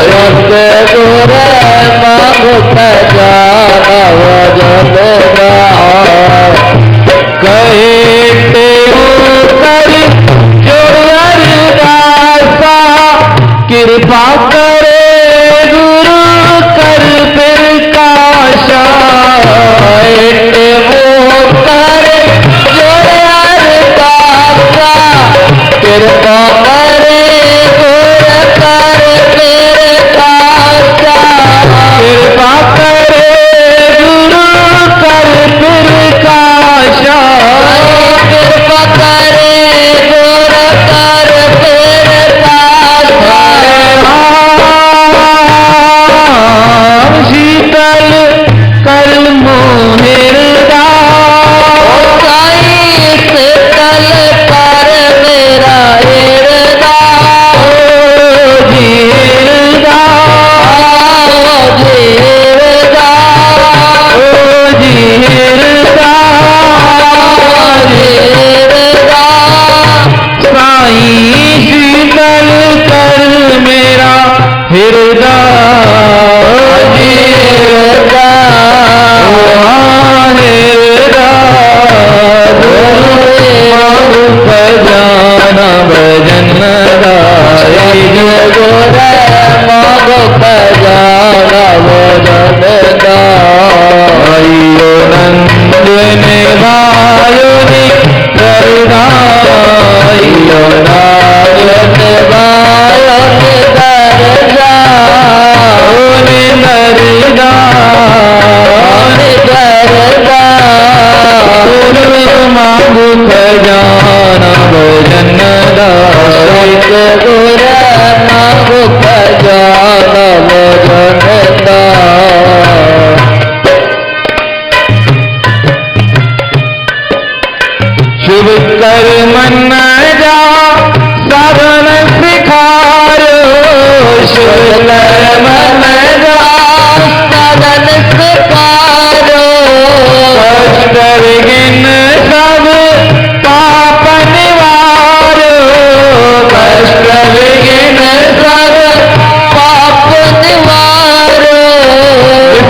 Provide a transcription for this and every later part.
सतगुर मांगो खजाना वजन दार कहते कर जो अरदासा कृपा करे गुरु कर फिर काशा कहते कर जो अरदासा कृपा करे गुरु कर फिर काशा कृपा करे गुरु कर फिर काशा कृपा करे गुरु कर फिर काशा शीतल कर मोहिरदा शीतल कर मेरा हृदा जीरदा जीरदा जीरदा जीरदा साईं शीतल कर मेरा हृदा जीरदा हृदा खजाना भजन दाई गोर मांगो खजाना भजन दाइयो नंद ने भायो नि करदाइयो नायक भायो नि करदा नि करदा नि करदा मांगो खजाना भजन दाई गोर मांगो खजाना भजन दाई शुभ कर मन जा साधन सिखारो शुभ कर मन जा साधन सिखारो कष्ट विघ्न सब पाप निवारो कष्ट विघ्न सब पाप निवारो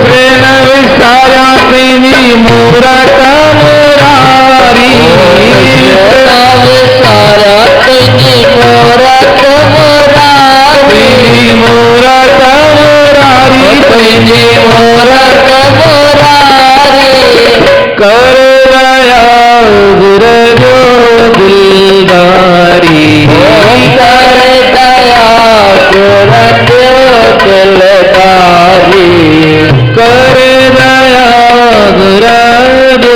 विघ्न विसारा तेरी मूरत मुरारी विसारा तेरी मूरत मुरारी मूरत मुरारी तेरी मूरत मुरारी कर दया गुर जो दिलदारी कर दया गुर जो दिलदारी कर दया गुर जो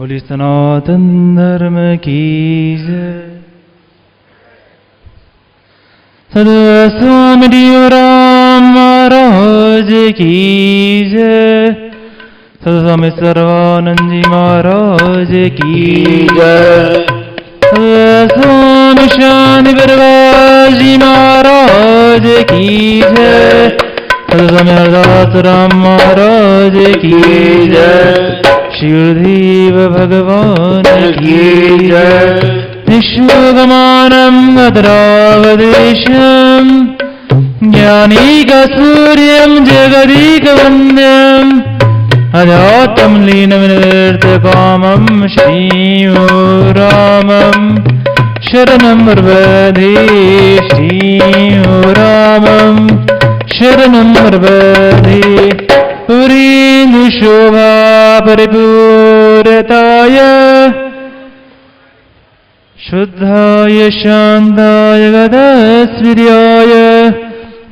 बोली सनातन धर्म की जय। सदा स्वामी राम महाराज की जय। सदा स्वामी सर्वानंद जी महाराज की जय। सदा स्वामी शांति प्रकाश जी महाराज की जय। सदा स्वामी हरदास राम महाराज की जय। शिवदेव भगवान की जय। विश्वगमानं गद्रावदेशं ज्ञानीकसूर्यं जगदीकवन्द्यम् अजातं लीनविनिर्तकामं श्रीयो रामं शरणं प्रपदे। श्रीयो रामं शरणं प्रपदे। पुरीन्दुशोभा परिपूरताय शुद्धाय शान्ताय गतस्वीर्याय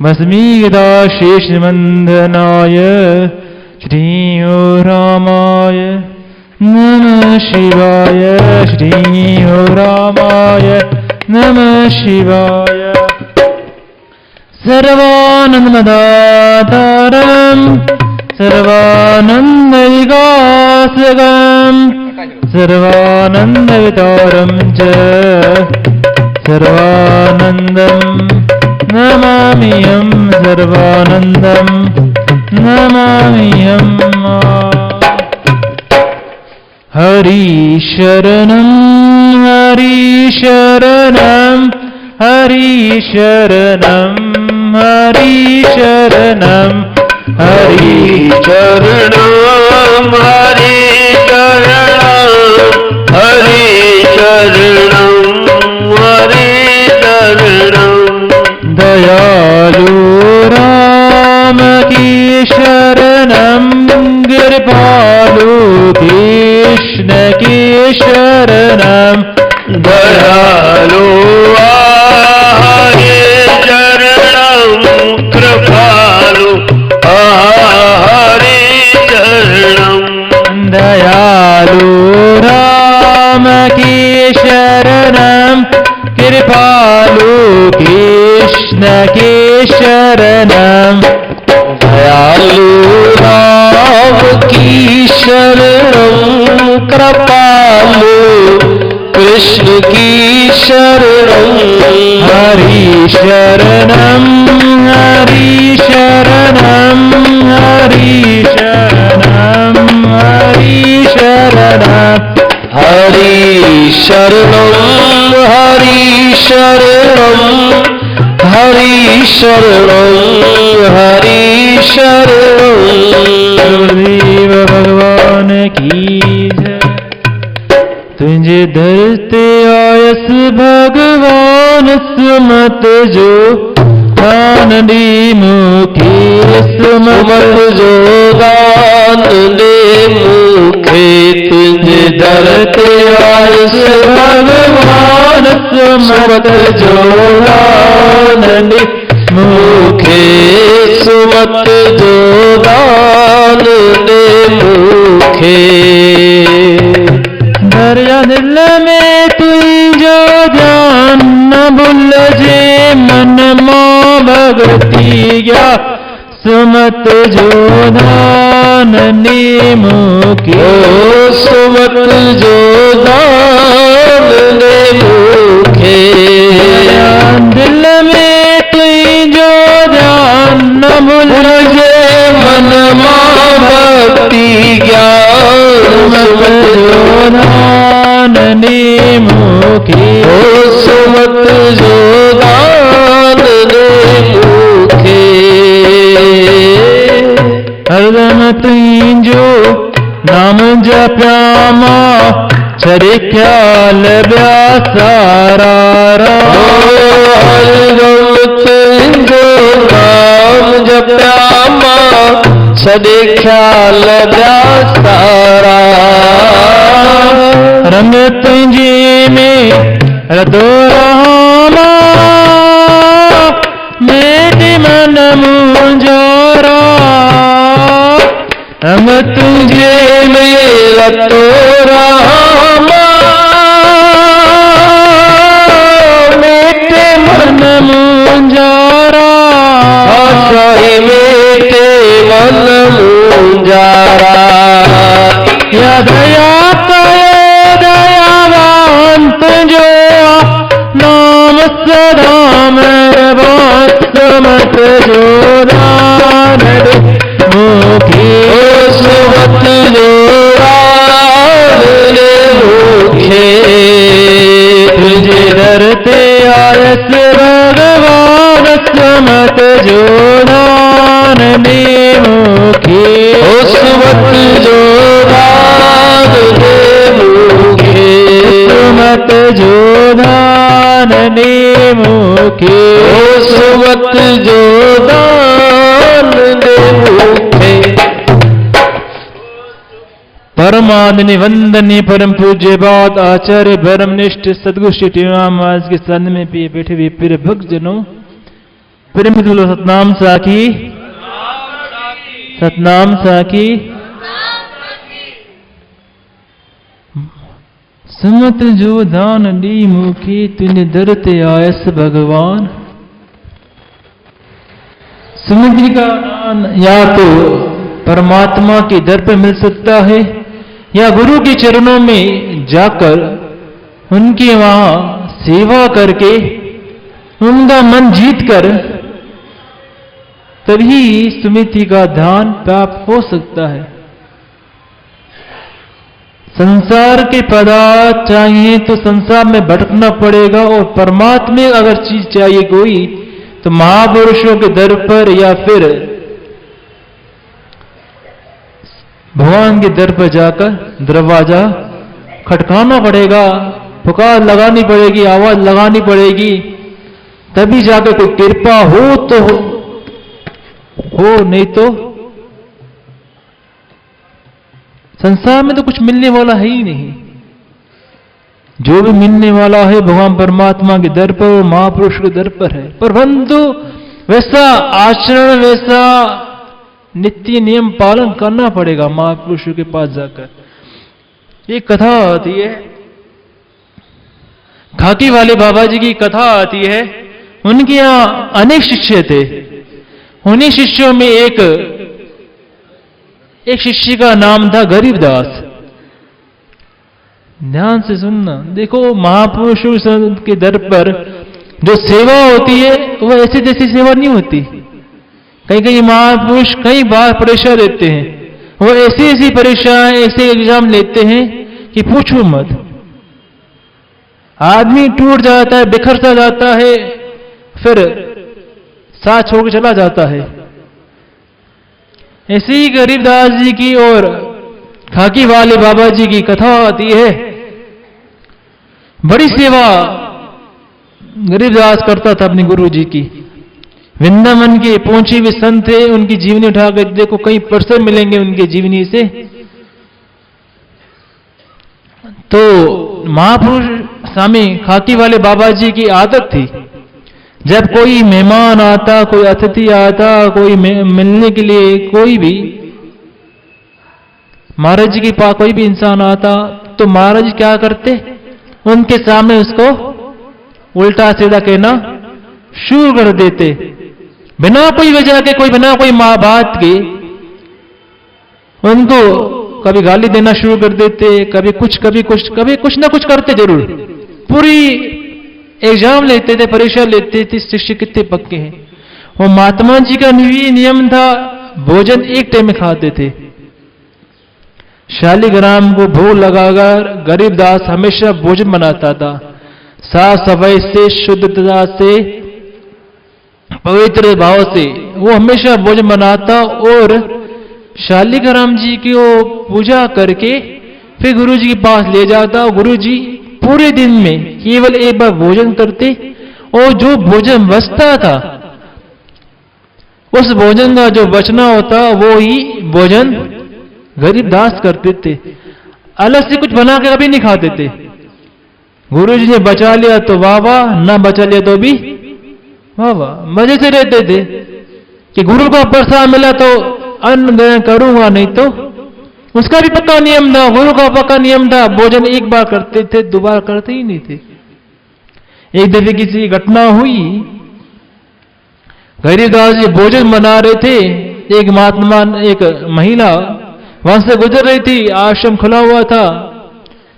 भस्मीगदाशेषमन्दनाय श्रीयो रामाय नमः शिवाय। श्रीयो रामाय नमः शिवाय। सर्वानन्ददातारं सर्वानन्दविकासकम् सर्वानन्दवितारं च सर्वानन्दं नमाम्यहं। सर्वानन्दं नमाम्यहं। हरिशरणं हरिशरणं हरिशरणं हरिशरणं हरिचरणं हरिचरणं हरिचरणं हरिचरणं। दयालु राम की शरणं कृपालु कृष्ण की शरणं। दयालु हरे चरणं कृपालु हरे चरणं। दयालु राम की शरणं कृपालु कृष्ण की शरणं। दयालु राम की शरणं कृपालु कृष्ण की शरणं। हरि शरणं हरि शरणं हरि शरणं हरि शरणं। हरि शरणं हरि शरणं हरि शरणं हरि शरणं। गुरुदेव भगवान की जय। तुझे धरते आयस भगवान सुमत जो दान दे मुखे। सुमत जो दान दे मुखे। तुझे धरते आयस भगवान सुमत जो दान दे मुखे। सुमत जो दान दे मुखे। दरिया दिल में तुई जो ध्यान न भूल जे मन मां भगति ज्ञा। सुमत जो दान ने मुखे। सुमत जो दान दे मुखे। दिल में तुई जो ध्यान न भूल जे मन मां भक्ति ज्ञान। सुमत जो दान ने मुखे। सुमत जो दान दे मुखे। हरदम तुई जो नाम जप्यामा छरे ख्याल ब्यासारा हरदम तुई जो नाम जप्यामा छरे ख्याल ब्यासारा। रंग तुझे में रतो रामा मेरे मन मुंजोरा। रंग तुझे मेरा तोरा सदा मेरे बात मत जो दान दे मुखी सुमत जो दान दे मुखे तुझे डरते आयस भगवान सुमत जो दान दे मुखे सुमत जो दान दे मुखे सुमत जो दान दे मुखे सुमत जो दान दे मुखे। परमादरणीय वंदनीय परम पूज्य बात आचार्य ब्रह्मनिष्ठ सदगुरु श्री टीवाम महाराज के सन में पिए बैठे हुए प्रिय भक्तजनों, प्रेम तुलो सतनाम साखी, सतनाम साखी। सुमत जो दान दी मुखी तुझे दरते आयस भगवान। सुमति का दान या तो परमात्मा के दर पर मिल सकता है या गुरु के चरणों में जाकर उनके वहां सेवा करके उनका मन जीतकर तभी सुमति का दान प्राप्त हो सकता है। संसार के पदार्थ चाहिए तो संसार में भटकना पड़ेगा, और परमात्मा अगर चीज चाहिए कोई तो महापुरुषों के दर पर या फिर भगवान के दर पर जाकर दरवाजा खटकाना पड़ेगा, पुकार लगानी पड़ेगी, आवाज लगानी पड़ेगी, तभी जाकर कोई कृपा हो तो हो, नहीं तो संसार में तो कुछ मिलने वाला है ही नहीं। जो भी मिलने वाला है भगवान परमात्मा के दर पर, महापुरुष के दर पर है। परंतु वैसा आचरण, वैसा नित्य नियम पालन करना पड़ेगा महापुरुषों के पास जाकर। एक कथा आती है, खाकी वाले बाबा जी की कथा आती है। उनके यहां अनेक शिष्य थे। उन्हीं शिष्यों में एक शिष्य का नाम था गरीबदास। ध्यान से सुनना, देखो महापुरुषों के दर पर जो सेवा होती है वह ऐसी जैसी सेवा नहीं होती। कई कई महापुरुष कई बार परीक्षा देते हैं, वो ऐसी ऐसी परीक्षाएं, ऐसे एग्जाम लेते हैं कि पूछो मत। आदमी टूट जाता है, बिखरता जाता है, फिर साथ छोड़ चला जाता है। ऐसे ही गरीबदास जी की और खाकी वाले बाबा जी की कथा आती है। बड़ी सेवा गरीबदास करता था अपने गुरु जी की। वृंदावन के पहुंचे हुए संत थे, उनकी जीवनी उठाकर देखो, कई प्रश्न मिलेंगे उनके जीवनी से। तो महापुरुष स्वामी खाकी वाले बाबा जी की आदत थी, जब कोई मेहमान आता, कोई अतिथि आता, कोई मिलने के लिए कोई भी महाराज जी के पास कोई भी इंसान आता, तो महाराज जी क्या करते, उनके सामने उसको उल्टा सीधा कहना शुरू कर देते, बिना कोई वजह के, कोई बिना कोई बात के उनको कभी गाली देना शुरू कर देते, कभी कुछ ना कुछ करते जरूर। पूरी एग्जाम लेते थे, परीक्षा लेते थे, शिष्य कितने पक्के हैं। वो महात्मा जी का नियम था, भोजन एक टाइम में खाते थे। शालिग्राम को भोग लगाकर गरीबदास हमेशा भोजन बनाता था, साफ सफाई से, शुद्धता से, पवित्र भाव से वो हमेशा भोजन बनाता। और शालिग्राम जी की वो पूजा करके फिर गुरु जी के पास ले जाता। गुरु जी पूरे दिन में केवल एक बार भोजन करते, और जो भोजन बचता था उस भोजन का जो बचना होता वो ही भोजन गरीबदास करते थे। अलग से कुछ बना के कभी नहीं खाते थे। गुरु जी ने बचा लिया तो वाह वाह, ना बचा लिया तो भी वाह वाह, मजे से रहते थे कि गुरु का प्रसाद मिला तो अन्न ग्रहण करूंगा, नहीं तो उसका भी पक्का नियम था। गुरु का पक्का नियम था, भोजन एक बार करते थे, दोबारा करते ही नहीं थे। एक दफे किसी घटना हुई, गरीबदास जी भोजन बना रहे थे, एक महात्मा, एक महिला वहां से गुजर रही थी। आश्रम खुला हुआ था,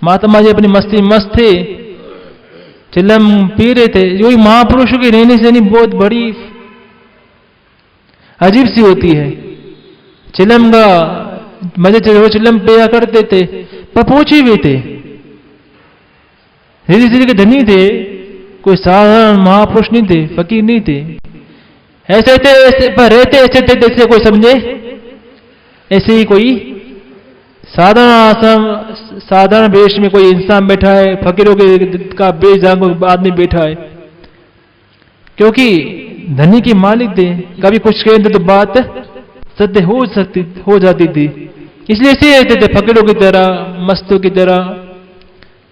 महात्मा जी अपनी मस्ती मस्त थे। चिल्लम पी रहे थे। जो महापुरुषों की रहनी सहनी बहुत बड़ी अजीब सी होती है। चिल्लम का मजे वो चिल्लम पिया करते थे, पर पूछे भी थे, धीरे धीरे के धनी थे, कोई साधारण महापुरुष नहीं थे, फकीर नहीं थे। ऐसे थे ऐसे पर रहते ऐसे थे जैसे कोई समझे ऐसे ही कोई साधारण आश्रम साधारण वेश में कोई इंसान बैठा है, फकीरों के का बेश आदमी बैठा है। क्योंकि धनी की मालिक थे, कभी कुछ कहते तो बात सत्य हो जाती थी, इसलिए ऐसे रहते थे फकीरों की तरह, मस्तों की तरह,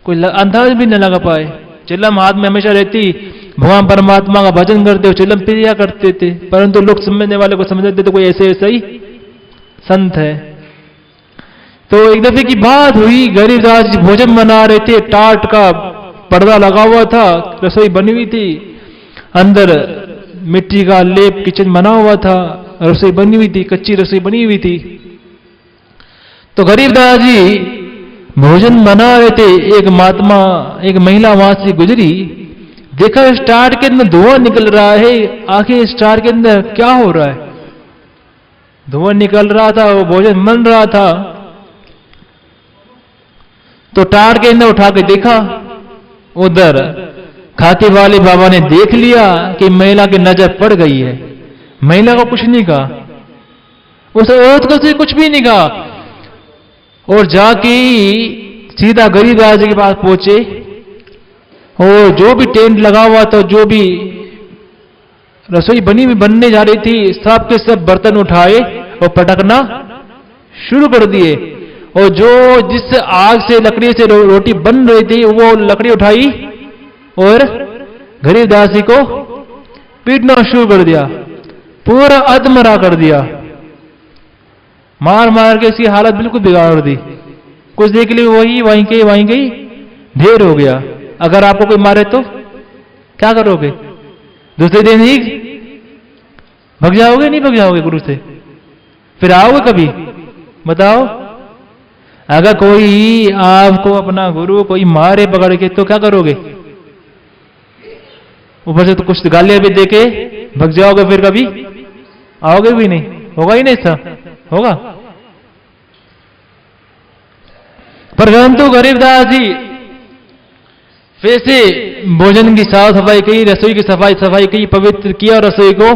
कोई अंदाज भी न लगा पाए। चिल्लम हाथ में हमेशा रहती, भगवान परमात्मा का भजन करते हो, चिल्लम प्रिया करते थे, परंतु लोग समझने वाले को समझते थे कोई ऐसे ऐसा ही संत है। तो एक दफे की बात हुई, गरीबदास जी भोजन बना रहे थे, टाट का पर्दा लगा हुआ था, रसोई बनी हुई थी, अंदर मिट्टी का लेप किचन बना हुआ था, रसोई बनी हुई थी, कच्ची रसोई बनी हुई थी। तो गरीबदास जी भोजन बना रहे थे, एक महिला वहां से गुजरी, देखा स्टार्ट के अंदर धुआं निकल रहा है। आखिर स्टार्ट के अंदर क्या हो रहा है? धुआं निकल रहा था, वो भोजन बन रहा था। तो टाट के अंदर उठा के देखा, उधर खाते वाले बाबा ने देख लिया कि महिला की नजर पड़ गई है। महिला को कुछ नहीं कहा, उस औरत को से कुछ भी नहीं कहा, और जाके सीधा गरीबदास जी के पास पहुंचे, और जो भी टेंट लगा हुआ था, जो भी रसोई बनने जा रही थी, सब के सब बर्तन उठाए और पटकना शुरू कर दिए। और जो जिस आग से लकड़ी से रोटी बन रही थी, वो लकड़ी उठाई और गरीबदास जी को पीटना शुरू कर दिया, पूरा अधमरा कर दिया, मार मार के इसकी हालत बिल्कुल बिगाड़ दी। कुछ देर के लिए वहीं गई ढेर हो गया। अगर आपको कोई मारे तो क्या करोगे? दूसरे दिन ही भग जाओगे? नहीं भग जाओगे गुरु से? फिर आओगे कभी? बताओ। अगर कोई आपको अपना गुरु कोई मारे पकड़ के तो क्या करोगे? ऊपर से तो कुछ गालियां भी देके भग जाओगे, फिर कभी आओगे भी नहीं? होगा ही नहीं, ऐसा होगा? परंतु गरीबदास जी फिर से भोजन की साफ सफाई की, रसोई की सफाई की, पवित्र किया रसोई को,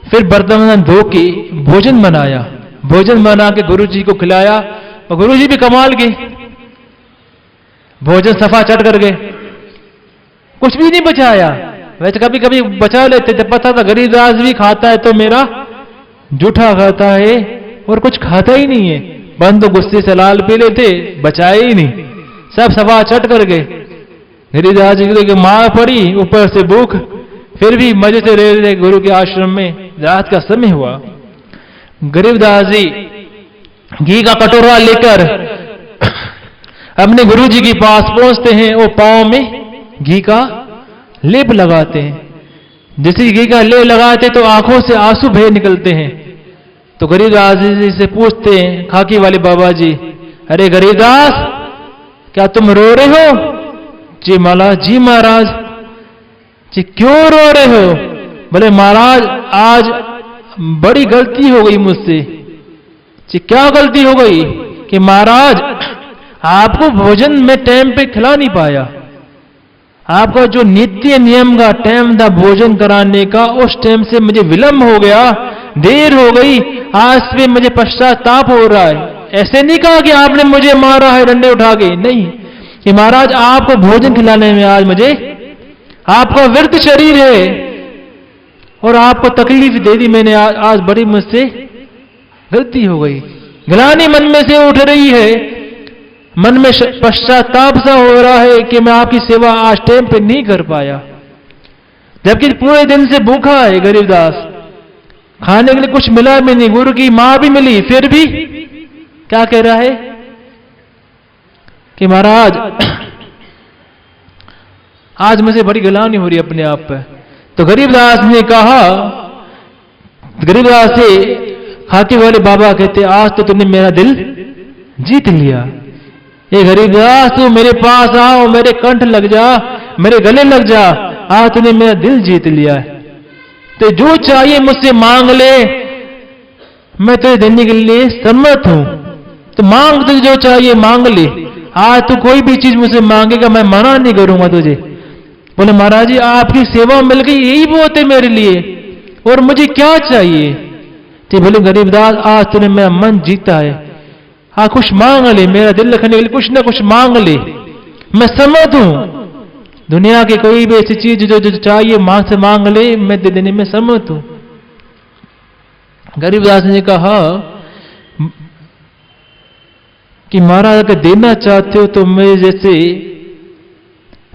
फिर बर्तन धो के भोजन बनाया, भोजन बना के गुरु जी को खिलाया। और गुरु जी भी कमाल के, भोजन सफा चट कर गए, कुछ भी नहीं बचाया। वैसे कभी कभी बचा लेते थे, पता था गरीबदास भी खाता है तो मेरा जूठा खाता है, और कुछ खाता ही नहीं है। बंद गुस्से से लाल पी लेते, बचाए ही नहीं, सब सफा चट कर गए। गरीबदास जी की मार पड़ी, ऊपर से भूख, फिर भी मजे से रह रहे गुरु के आश्रम में। रात का समय हुआ, गरीबदास जी घी का कटोरा लेकर अपने गुरु जी के पास पहुंचते हैं, और पांव में घी का लेप लगाते हैं। जैसे घी का लेप लगाते तो आंखों से आंसू बह निकलते हैं। तो गरीबदास जी से पूछते हैं खाकी वाले बाबा जी, अरे गरीबदास, क्या तुम रो रहे हो? जी महाराज, जी महाराज। जी क्यों रो रहे हो? बोले महाराज, आज बड़ी गलती हो गई मुझसे। जी क्या गलती हो गई? कि महाराज, आपको भोजन में टाइम पे खिला नहीं पाया। आपका जो नित्य नियम का टाइम था भोजन कराने का, उस टाइम से मुझे विलंब हो गया, देर हो गई। आज से मुझे पश्चाताप हो रहा है। ऐसे नहीं कहा कि आपने मुझे मारा है डंडे उठा के, नहीं, कि महाराज आपको भोजन खिलाने में आज मुझे, आपका व्यर्थ शरीर है और आपको तकलीफ दे दी मैंने, आज बड़ी मुझसे गलती हो गई। ग्लानि मन में से उठ रही है, मन में पश्चाताप सा हो रहा है कि मैं आपकी सेवा आज टाइम पे नहीं कर पाया। जबकि पूरे दिन से भूखा है गरीबदास, खाने के लिए कुछ मिला भी नहीं, गुरु की मां भी मिली, फिर भी क्या कह रहा है कि महाराज आज मुझे बड़ी गिलानी हो रही अपने आप पे। तो गरीबदास ने कहा, गरीबदास से खाकी वाले बाबा कहते, आज तो तुमने मेरा दिल जीत लिया। ये गरीबदास, तू मेरे पास आओ, मेरे कंठ लग जा, मेरे गले लग जा, आज तूने मेरा दिल जीत लिया है, तो जो चाहिए मुझसे मांग ले, मैं तुझे देने के लिए सम्मत हूं। तो मांग, तुझे जो चाहिए मांग ले, आज तू कोई भी चीज मुझसे मांगेगा, मैं मना नहीं करूंगा तुझे। बोले महाराज जी आपकी सेवा मिल गई, यही बहुत है मेरे लिए, और मुझे क्या चाहिए। तो बोले गरीबदास आज तूने मेरा मन जीता है, हाँ कुछ मांग ले, मेरा दिल रखने के लिए कुछ ना कुछ मांग ले, मैं सम्मत हूं। दुनिया की कोई भी ऐसी चीज जो चाहिए मां से मांग ले, मैं दे देने में सम्मत हूं। गरीबदास ने कहा कि महाराज अगर देना चाहते हो तो मेरे जैसे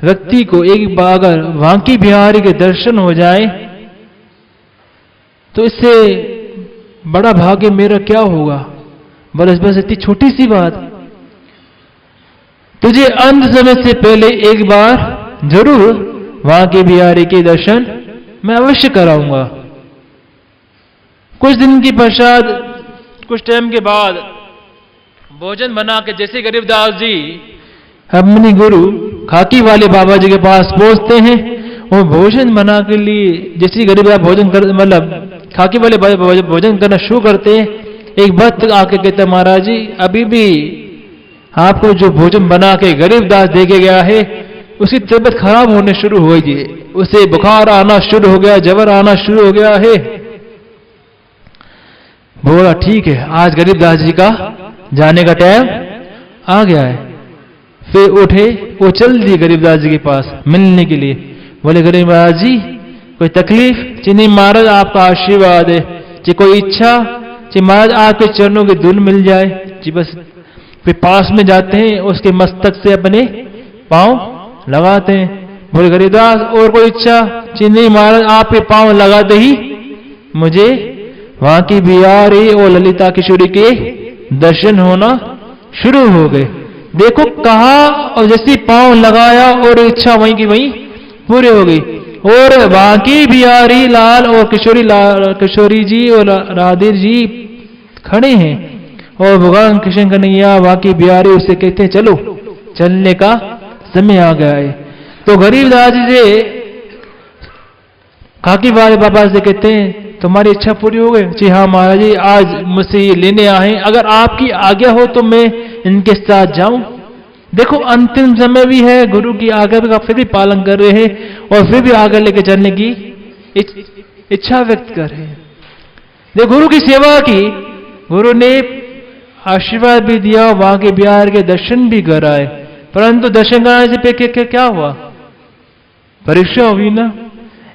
व्यक्ति को एक बार अगर वांकी बिहारी के दर्शन हो जाए तो इससे बड़ा भाग्य मेरा क्या होगा। बस इतनी छोटी सी बात, तुझे अंत समय से पहले एक बार जरूर वांकी बिहारी के दर्शन मैं अवश्य कराऊंगा। कुछ दिन के पश्चात, कुछ टाइम के बाद भोजन बना के जैसे गरीबदास जी अपने गुरु खाकी वाले बाबा जी के पास पहुंचते हैं और भोजन बना के लिए जैसे गरीबदास भोजन कर, मतलब खाकी वाले बाबा भोजन करना शुरू करते हैं, एक भक्त आके कहते महाराज जी अभी भी आपको जो भोजन बना के गरीबदास दे के गया है उसकी तबीयत खराब होने शुरू हो गई है, उसे बुखार आना शुरू हो गया, जबर आना शुरू हो गया है। बोला ठीक है, आज गरीबदास जी का जाने का टाइम आ गया है। फिर उठे, वो चल दिए गरीबदास जी के पास मिलने के लिए। बोले गरीबदास जी कोई तकलीफ? नहीं महाराज आपका आशीर्वाद है, जी कोई इच्छा? जी महाराज आपके चरणों की धूल मिल जाए जी बस। फिर पास में जाते हैं, उसके मस्तक से अपने पांव लगाते हैं। बोले गरीबदास और कोई इच्छा? जी नहीं महाराज आपके पांव लगाते ही मुझे वहां की बिहारी और ललिता किशोरी के दर्शन होना शुरू हो गए। देखो कहा और जैसे पांव लगाया और इच्छा वहीं की वहीं पूरी हो गई। और बाकी बिहारी लाल और किशोरी जी और राधे जी खड़े हैं और भगवान कृष्ण कन्हैया बाकी बिहारी उससे कहते हैं चलो चलने का समय आ गया है। तो गरीबदास जी से खाकी वाले बाबा से कहते हैं तुम्हारी इच्छा पूरी हो गई? जी हाँ महाराज जी आज मुझसे ये लेने आए, अगर आपकी आज्ञा हो तो मैं इनके साथ जाऊं। देखो अंतिम समय भी है, गुरु की आज्ञा का फिर भी पालन कर रहे हैं और फिर भी आगे लेके चलने की इच्छा व्यक्त कर रहे हैं। देखो गुरु की सेवा की, गुरु ने आशीर्वाद भी दिया, वहां के बिहार के दर्शन भी कराए, परंतु दर्शन कराने से पे क्या हुआ? परीक्षा हुई ना,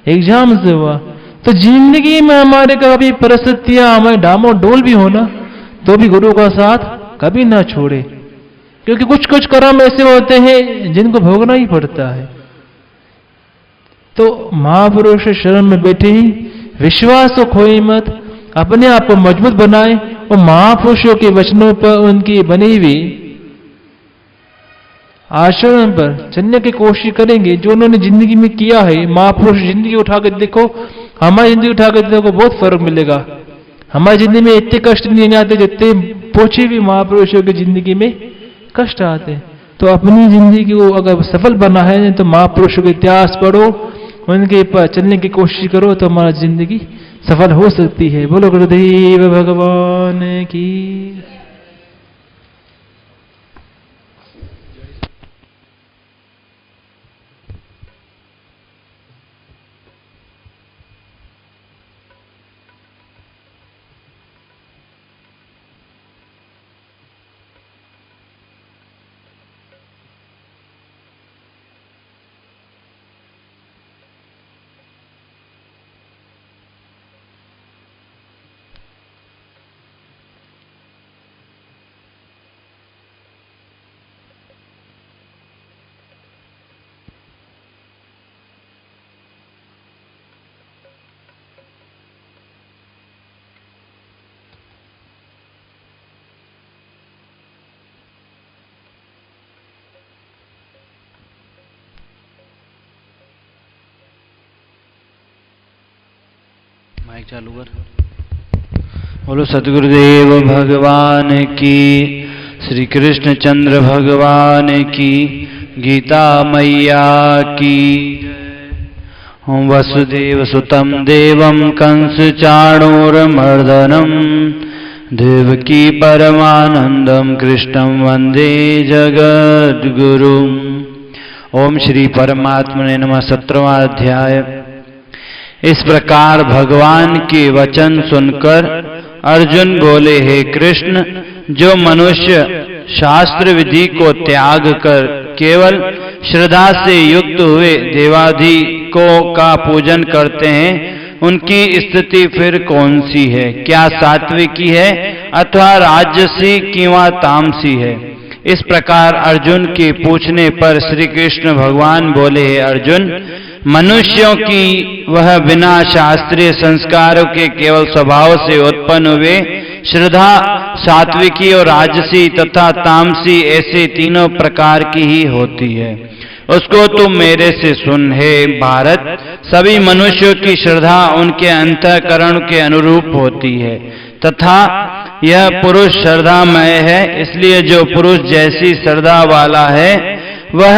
एग्जाम से हुआ। तो जिंदगी में हमारे कभी परिस्थितियां हमारे डामाडोल भी होना तो भी गुरु का साथ कभी ना छोड़े, क्योंकि कुछ कुछ कर्म ऐसे होते हैं जिनको भोगना ही पड़ता है। तो महापुरुष शरण में बैठे ही विश्वास को खोए मत, अपने आप को मजबूत बनाए और महापुरुषों के वचनों पर उनकी बनी हुई आचरण पर चलने की कोशिश करेंगे जो उन्होंने जिंदगी में किया है। महापुरुष जिंदगी उठाकर देखो, हमारी जिंदगी उठाकर देखो, बहुत फर्क मिलेगा। हमारी जिंदगी में इतने कष्ट नहीं आते जितने पहुंचे भी महापुरुषों की जिंदगी में कष्ट आते हैं। तो अपनी जिंदगी को अगर सफल बना है तो महापुरुषों के इतिहास पढ़ो, उनके पर चलने की कोशिश करो तो हमारी जिंदगी सफल हो सकती है। बोलो गुरुदेव भगवान की। माइक चालू कर। बोलो सतगुरुदेव भगवान की, श्री कृष्ण चंद्र भगवान की, गीता मैया की। वसुदेव सुतं देवं कंस चाणूरमर्दनम् देवकी परमानंदम कृष्णं वंदे जगद्गुरुम्। ओम श्री परमात्मने नमः। 17वां अध्याय। इस प्रकार भगवान के वचन सुनकर अर्जुन बोले, हे कृष्ण, जो मनुष्य शास्त्र विधि को त्याग कर केवल श्रद्धा से युक्त हुए देवाधिकों का पूजन करते हैं, उनकी स्थिति फिर कौन सी है? क्या सात्विकी है अथवा राजसी किंवा तामसी है? इस प्रकार अर्जुन के पूछने पर श्री कृष्ण भगवान बोले, हे अर्जुन, मनुष्यों की वह बिना शास्त्रीय संस्कारों के केवल स्वभाव से उत्पन्न हुए श्रद्धा, सात्विकी और राजसी तथा तामसी ऐसे तीनों प्रकार की ही होती है। उसको तुम मेरे से सुन। हे भारत, सभी मनुष्यों की श्रद्धा उनके अंतःकरण के अनुरूप होती है तथा यह पुरुष श्रद्धामय है। इसलिए जो पुरुष जैसी श्रद्धा वाला है वह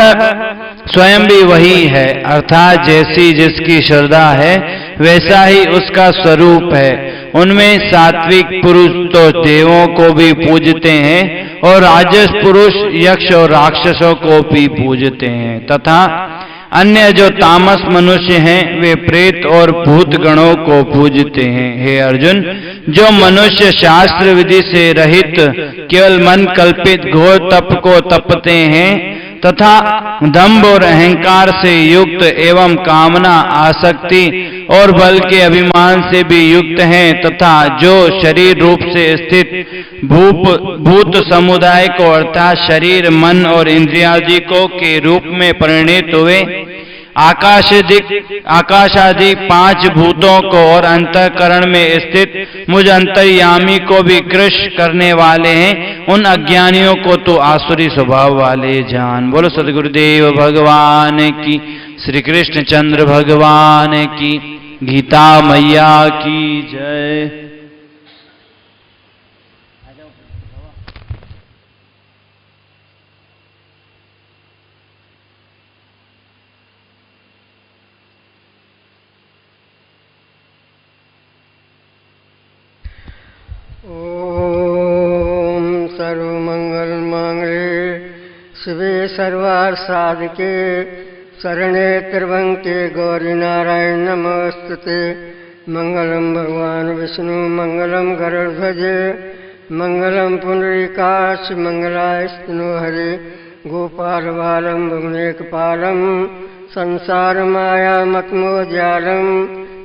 स्वयं भी वही है, अर्थात जैसी जिसकी श्रद्धा है वैसा ही उसका स्वरूप है। उनमें सात्विक पुरुष तो देवों को भी पूजते हैं और राजस पुरुष यक्ष और राक्षसों को भी पूजते हैं तथा अन्य जो तामस मनुष्य हैं वे प्रेत और भूत गणों को पूजते हैं। हे अर्जुन, जो मनुष्य शास्त्र विधि से रहित केवल मन कल्पित घोर तप को तपते हैं तथा दंभ और अहंकार से युक्त एवं कामना, आसक्ति और बल के अभिमान से भी युक्त हैं तथा जो शरीर रूप से स्थित भूत समुदाय को अर्थात शरीर, मन और इंद्रियादि को के रूप में परिणित हुए आकाशादि 5 भूतों को और अंतःकरण में स्थित मुझ अंतर्यामी को भी कृश करने वाले हैं, उन अज्ञानियों को तो आसुरी स्वभाव वाले जान। बोलो सद्गुरुदेव भगवान की, श्री कृष्ण चंद्र भगवान की, गीता मैया की जय। ओम सर्वमंगल मांगल्ये शिवे सर्वार्थ साधिके शरणे त्र्यंबके गौरी नारायण नमोस्तुते। मंगलम भगवान विष्णु मंगलम गरुड़ध्वज मंगलम पुंडरीकाक्ष मंगलाय स्तनोहरे गोपाल बालम भुवनेकपालम संसार माया मतमोजालम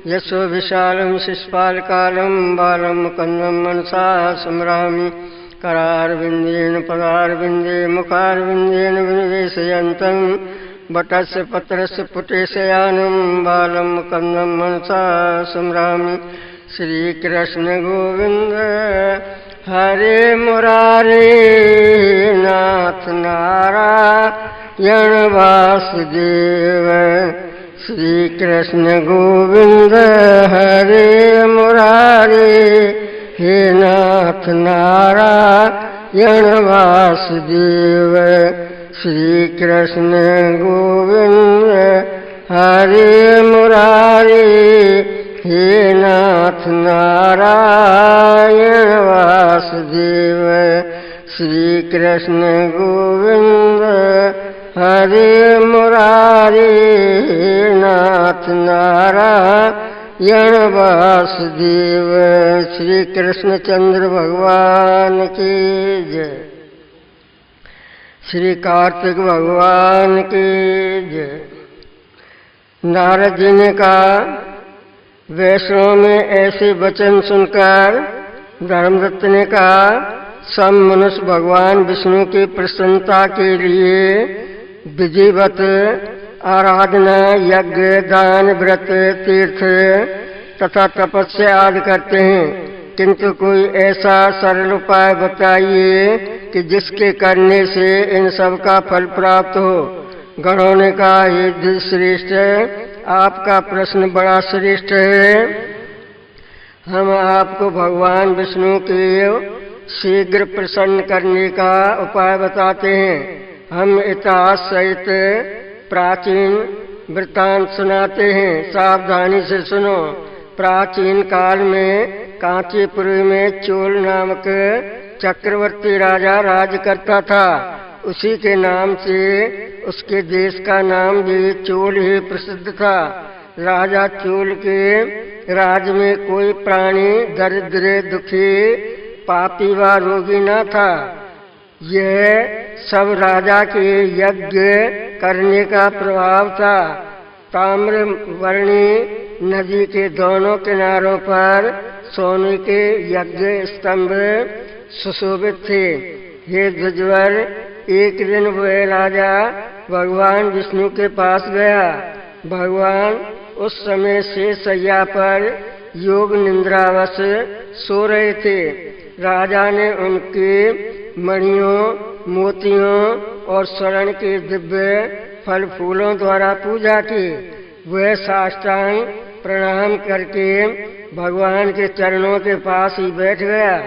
यशो विशालम शिष्पालकालम बालम कंदम मनसा स्मरामि। करारविंदेन पदारविंदे मुखारविंदेन विनिवेशयन्तं बटस्य पत्रस्य पुटेशयानं बालम कंदम मनसा स्मरामि। श्रीकृष्ण गोविंद हरे मुरारे नाथ नारायण वासुदेव। श्री कृष्ण गोविंद हरे मुरारे हे नाथ नारायण वासुदेव। श्री कृष्ण गोविंद हरे मुरारे हे नाथ नारायण वासुदेव। श्री कृष्ण गोविंद हरे मुरारे नाथ नारायण वासुदेव। श्री कृष्ण चंद्र भगवान की जय। श्री कार्तिक भगवान की जय। नारद जी ने कहा, वैष्णव में ऐसे वचन सुनकर धर्मदत्त ने कहा, सब मनुष्य भगवान विष्णु की प्रसन्नता के लिए विधिवत आराधना, यज्ञ, दान, व्रत, तीर्थ तथा तपस्या आदि करते हैं, किंतु कोई ऐसा सरल उपाय बताइए कि जिसके करने से इन सब का फल प्राप्त हो। गणों ने कहा, हे श्रेष्ठ, आपका प्रश्न बड़ा श्रेष्ठ है। हम आपको भगवान विष्णु के शीघ्र प्रसन्न करने का उपाय बताते हैं। हम इतिहास सहित प्राचीन वृत्तांत सुनाते हैं, सावधानी से सुनो। प्राचीन काल में कांचीपुर में चोल नामक चक्रवर्ती राजा राज करता था। उसी के नाम से उसके देश का नाम भी चोल ही प्रसिद्ध था। राजा चोल के राज में कोई प्राणी दरिद्र, दुखी, पापी व रोगी न था। यह सब राजा के यज्ञ करने का प्रभाव था। ताम्रवर्णी नदी के दोनों किनारों पर सोने के यज्ञ स्तंभ सुशोभित थे। हे ध्वजवर, एक दिन वह राजा भगवान विष्णु के पास गया। भगवान उस समय से शैया पर योग निद्रावश सो रहे थे। राजा ने उनके मणियों, मोतियों और स्वर्ण के दिव्य फल फूलों द्वारा पूजा की। वह साष्टांग प्रणाम करके भगवान के चरणों के पास ही बैठ गया।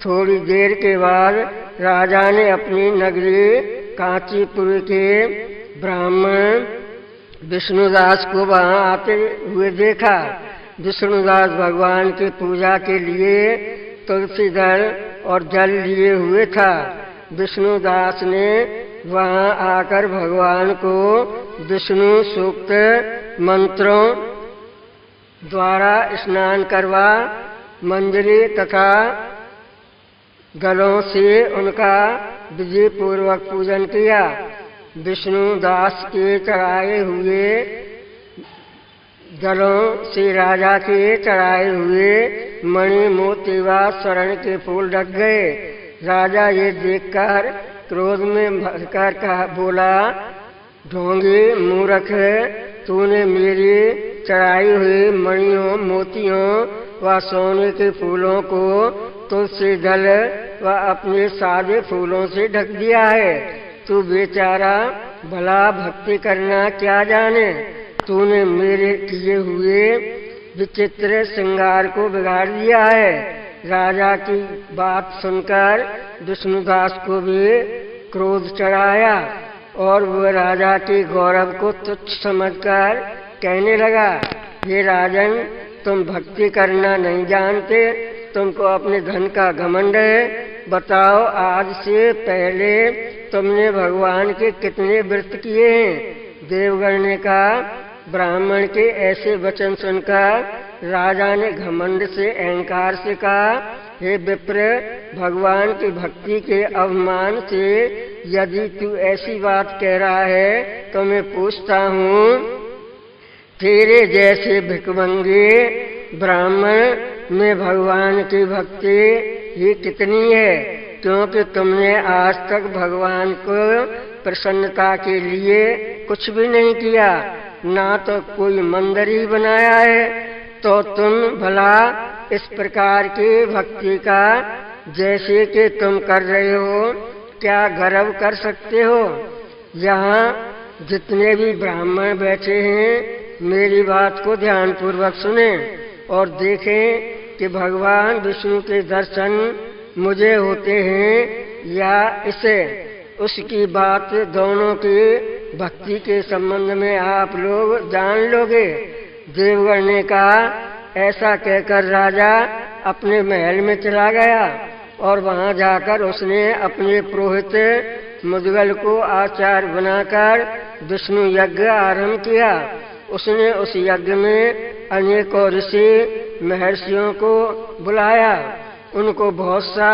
थोड़ी देर के बाद राजा ने अपनी नगरी कांचीपुर के ब्राह्मण विष्णुदास को वहां आते हुए देखा। विष्णुदास भगवान की पूजा के लिए तुलसी दल और जल लिए हुए था। विष्णुदास ने वहां आकर भगवान को विष्णु सूक्त मंत्रों द्वारा स्नान करवा मंजरी तथा गलों से उनका विधि पूर्वक पूजन किया। विष्णुदास के चढ़ाए हुए गलों से राजा के चढ़ाए हुए मणि, मोती व स्वर्ण के फूल ढक गए। राजा ये देखकर क्रोध में भरकर कहा, बोला, ढोंगी मूर्ख, तूने मेरी चढ़ाई हुई मणियों, मोतियों व सोने के फूलों को तुलसी दल व अपने सादे फूलों से ढक दिया है। तू बेचारा भला भक्ति करना क्या जाने। तूने मेरे किए हुए विचित्र श्रृंगार को बिगाड़ दिया है। राजा की बात सुनकर विष्णुदास को भी क्रोध चढ़ाया और वह राजा के गौरव को तुच्छ समझकर कहने लगा, हे राजन, तुम भक्ति करना नहीं जानते, तुमको अपने धन का घमंड है। बताओ, आज से पहले तुमने भगवान के कितने व्रत किए हैं। देवगण ने कहा। ब्राह्मण के ऐसे वचन सुनकर राजा ने घमंड से, अहंकार से कहा, हे विप्र, भगवान की भक्ति के अवमान से यदि तू ऐसी बात कह रहा है तो मैं पूछता हूँ, तेरे जैसे भिखमंगे ब्राह्मण में भगवान की भक्ति ही कितनी है, क्योंकि तुमने आज तक भगवान को प्रसन्नता के लिए कुछ भी नहीं किया, ना तो कोई मंदिर ही बनाया है। तो तुम भला इस प्रकार की भक्ति का जैसे कि तुम कर रहे हो क्या गर्व कर सकते हो। यहाँ जितने भी ब्राह्मण बैठे हैं, मेरी बात को ध्यानपूर्वक सुने और देखें कि भगवान विष्णु के दर्शन मुझे होते हैं या इसे। उसकी बात दोनों की भक्ति के संबंध में आप लोग जान लोगे। देवगण ने कहा। ऐसा कहकर राजा अपने महल में चला गया और वहां जाकर उसने अपने पुरोहित मुद्गल को आचार्य बनाकर विष्णु यज्ञ आरंभ किया। उसने उस यज्ञ में अनेकों ऋषि महर्षियों को बुलाया, उनको बहुत सा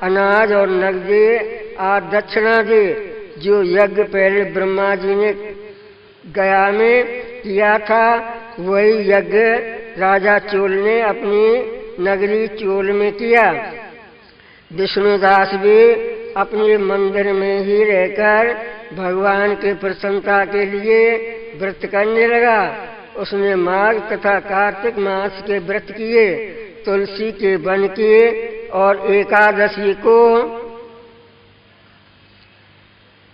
अनाज और नगदी आदि दक्षिणा दी। जो यज्ञ पहले ब्रह्मा जी ने गया में किया था, वही यज्ञ राजा चोल ने अपनी नगरी चोल में किया। विष्णुदास भी अपने मंदिर में ही रहकर भगवान की प्रसन्नता के लिए व्रत करने लगा। उसने माघ तथा कार्तिक मास के व्रत किए, तुलसी के वन किए और एकादशी को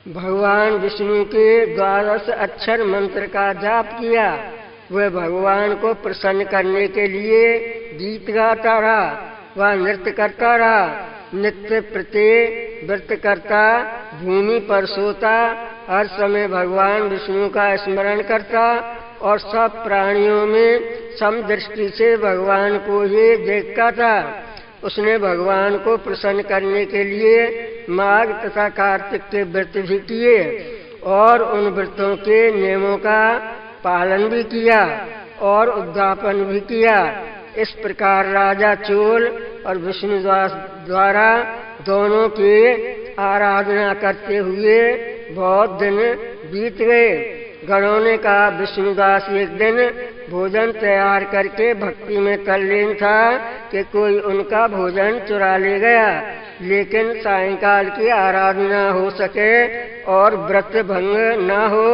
भगवान विष्णु के 12 अक्षर मंत्र का जाप किया। वह भगवान को प्रसन्न करने के लिए गीत गाता रहा, वह नृत्य करता रहा। नित्य प्रति व्रत करता, भूमि पर सोता, हर समय भगवान विष्णु का स्मरण करता और सब प्राणियों में समदृष्टि से भगवान को ही देखता था। उसने भगवान को प्रसन्न करने के लिए माघ तथा कार्तिक के व्रत भी किए और उन व्रतों के नियमों का पालन भी किया और उद्यापन भी किया। इस प्रकार राजा चोल और विष्णुदास द्वारा दोनों की आराधना करते हुए बहुत दिन बीत गए। गणों ने कहा, विष्णुदास एक दिन भोजन तैयार करके भक्ति में तल्लीन था कि कोई उनका भोजन चुरा ले गया, लेकिन सायंकाल की आराधना हो सके और व्रत भंग न हो,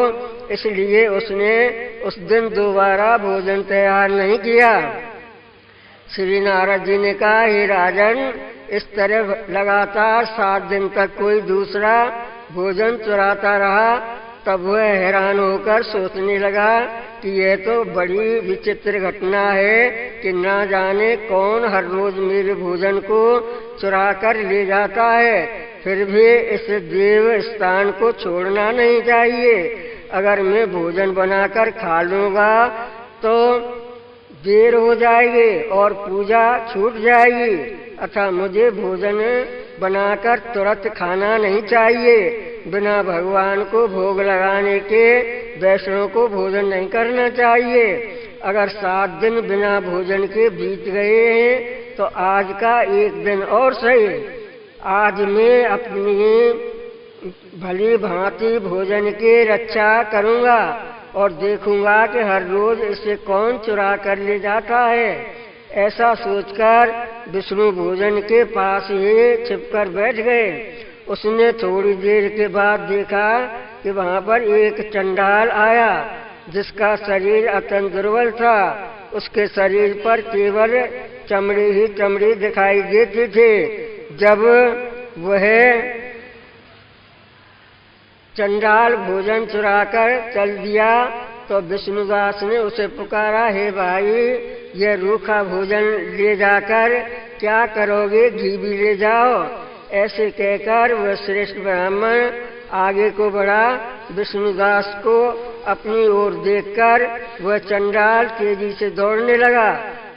इसलिए उसने उस दिन दोबारा भोजन तैयार नहीं किया। श्री नारद जी ने कहा, हे राजन, इस तरह लगातार 7 दिन तक कोई दूसरा भोजन चुराता रहा। तब वह हैरान होकर सोचने लगा कि यह तो बड़ी विचित्र घटना है कि ना जाने कौन हर रोज मेरे भोजन को चुरा कर ले जाता है, फिर भी इस देव स्थान को छोड़ना नहीं चाहिए। अगर मैं भोजन बनाकर खा लूँगा तो देर हो जाएगी और पूजा छूट जाएगी, अतः मुझे भोजन बनाकर तुरंत खाना नहीं चाहिए। बिना भगवान को भोग लगाने के वैष्णव को भोजन नहीं करना चाहिए। अगर 7 दिन बिना भोजन के बीत गए हैं तो आज का एक दिन और सही। आज मैं अपनी भली भांति भोजन की रक्षा करूंगा और देखूंगा कि हर रोज इसे कौन चुरा कर ले जाता है। ऐसा सोचकर विष्णु भोजन के पास ही छिपकर बैठ गए। उसने थोड़ी देर के बाद देखा कि वहां पर एक चंडाल आया, जिसका शरीर अत्यंत दुर्बल था। उसके शरीर पर केवल चमड़ी ही चमड़ी दिखाई देती थी। जब वह चंडाल भोजन चुराकर चल दिया तो विष्णुदास ने उसे पुकारा, हे भाई, यह रूखा भोजन ले जाकर क्या करोगे, घी भी ले जाओ। ऐसे कहकर वह श्रेष्ठ ब्राह्मण आगे को बढ़ा। विष्णुदास को अपनी ओर देखकर वह चंडाल तेजी से दौड़ने लगा।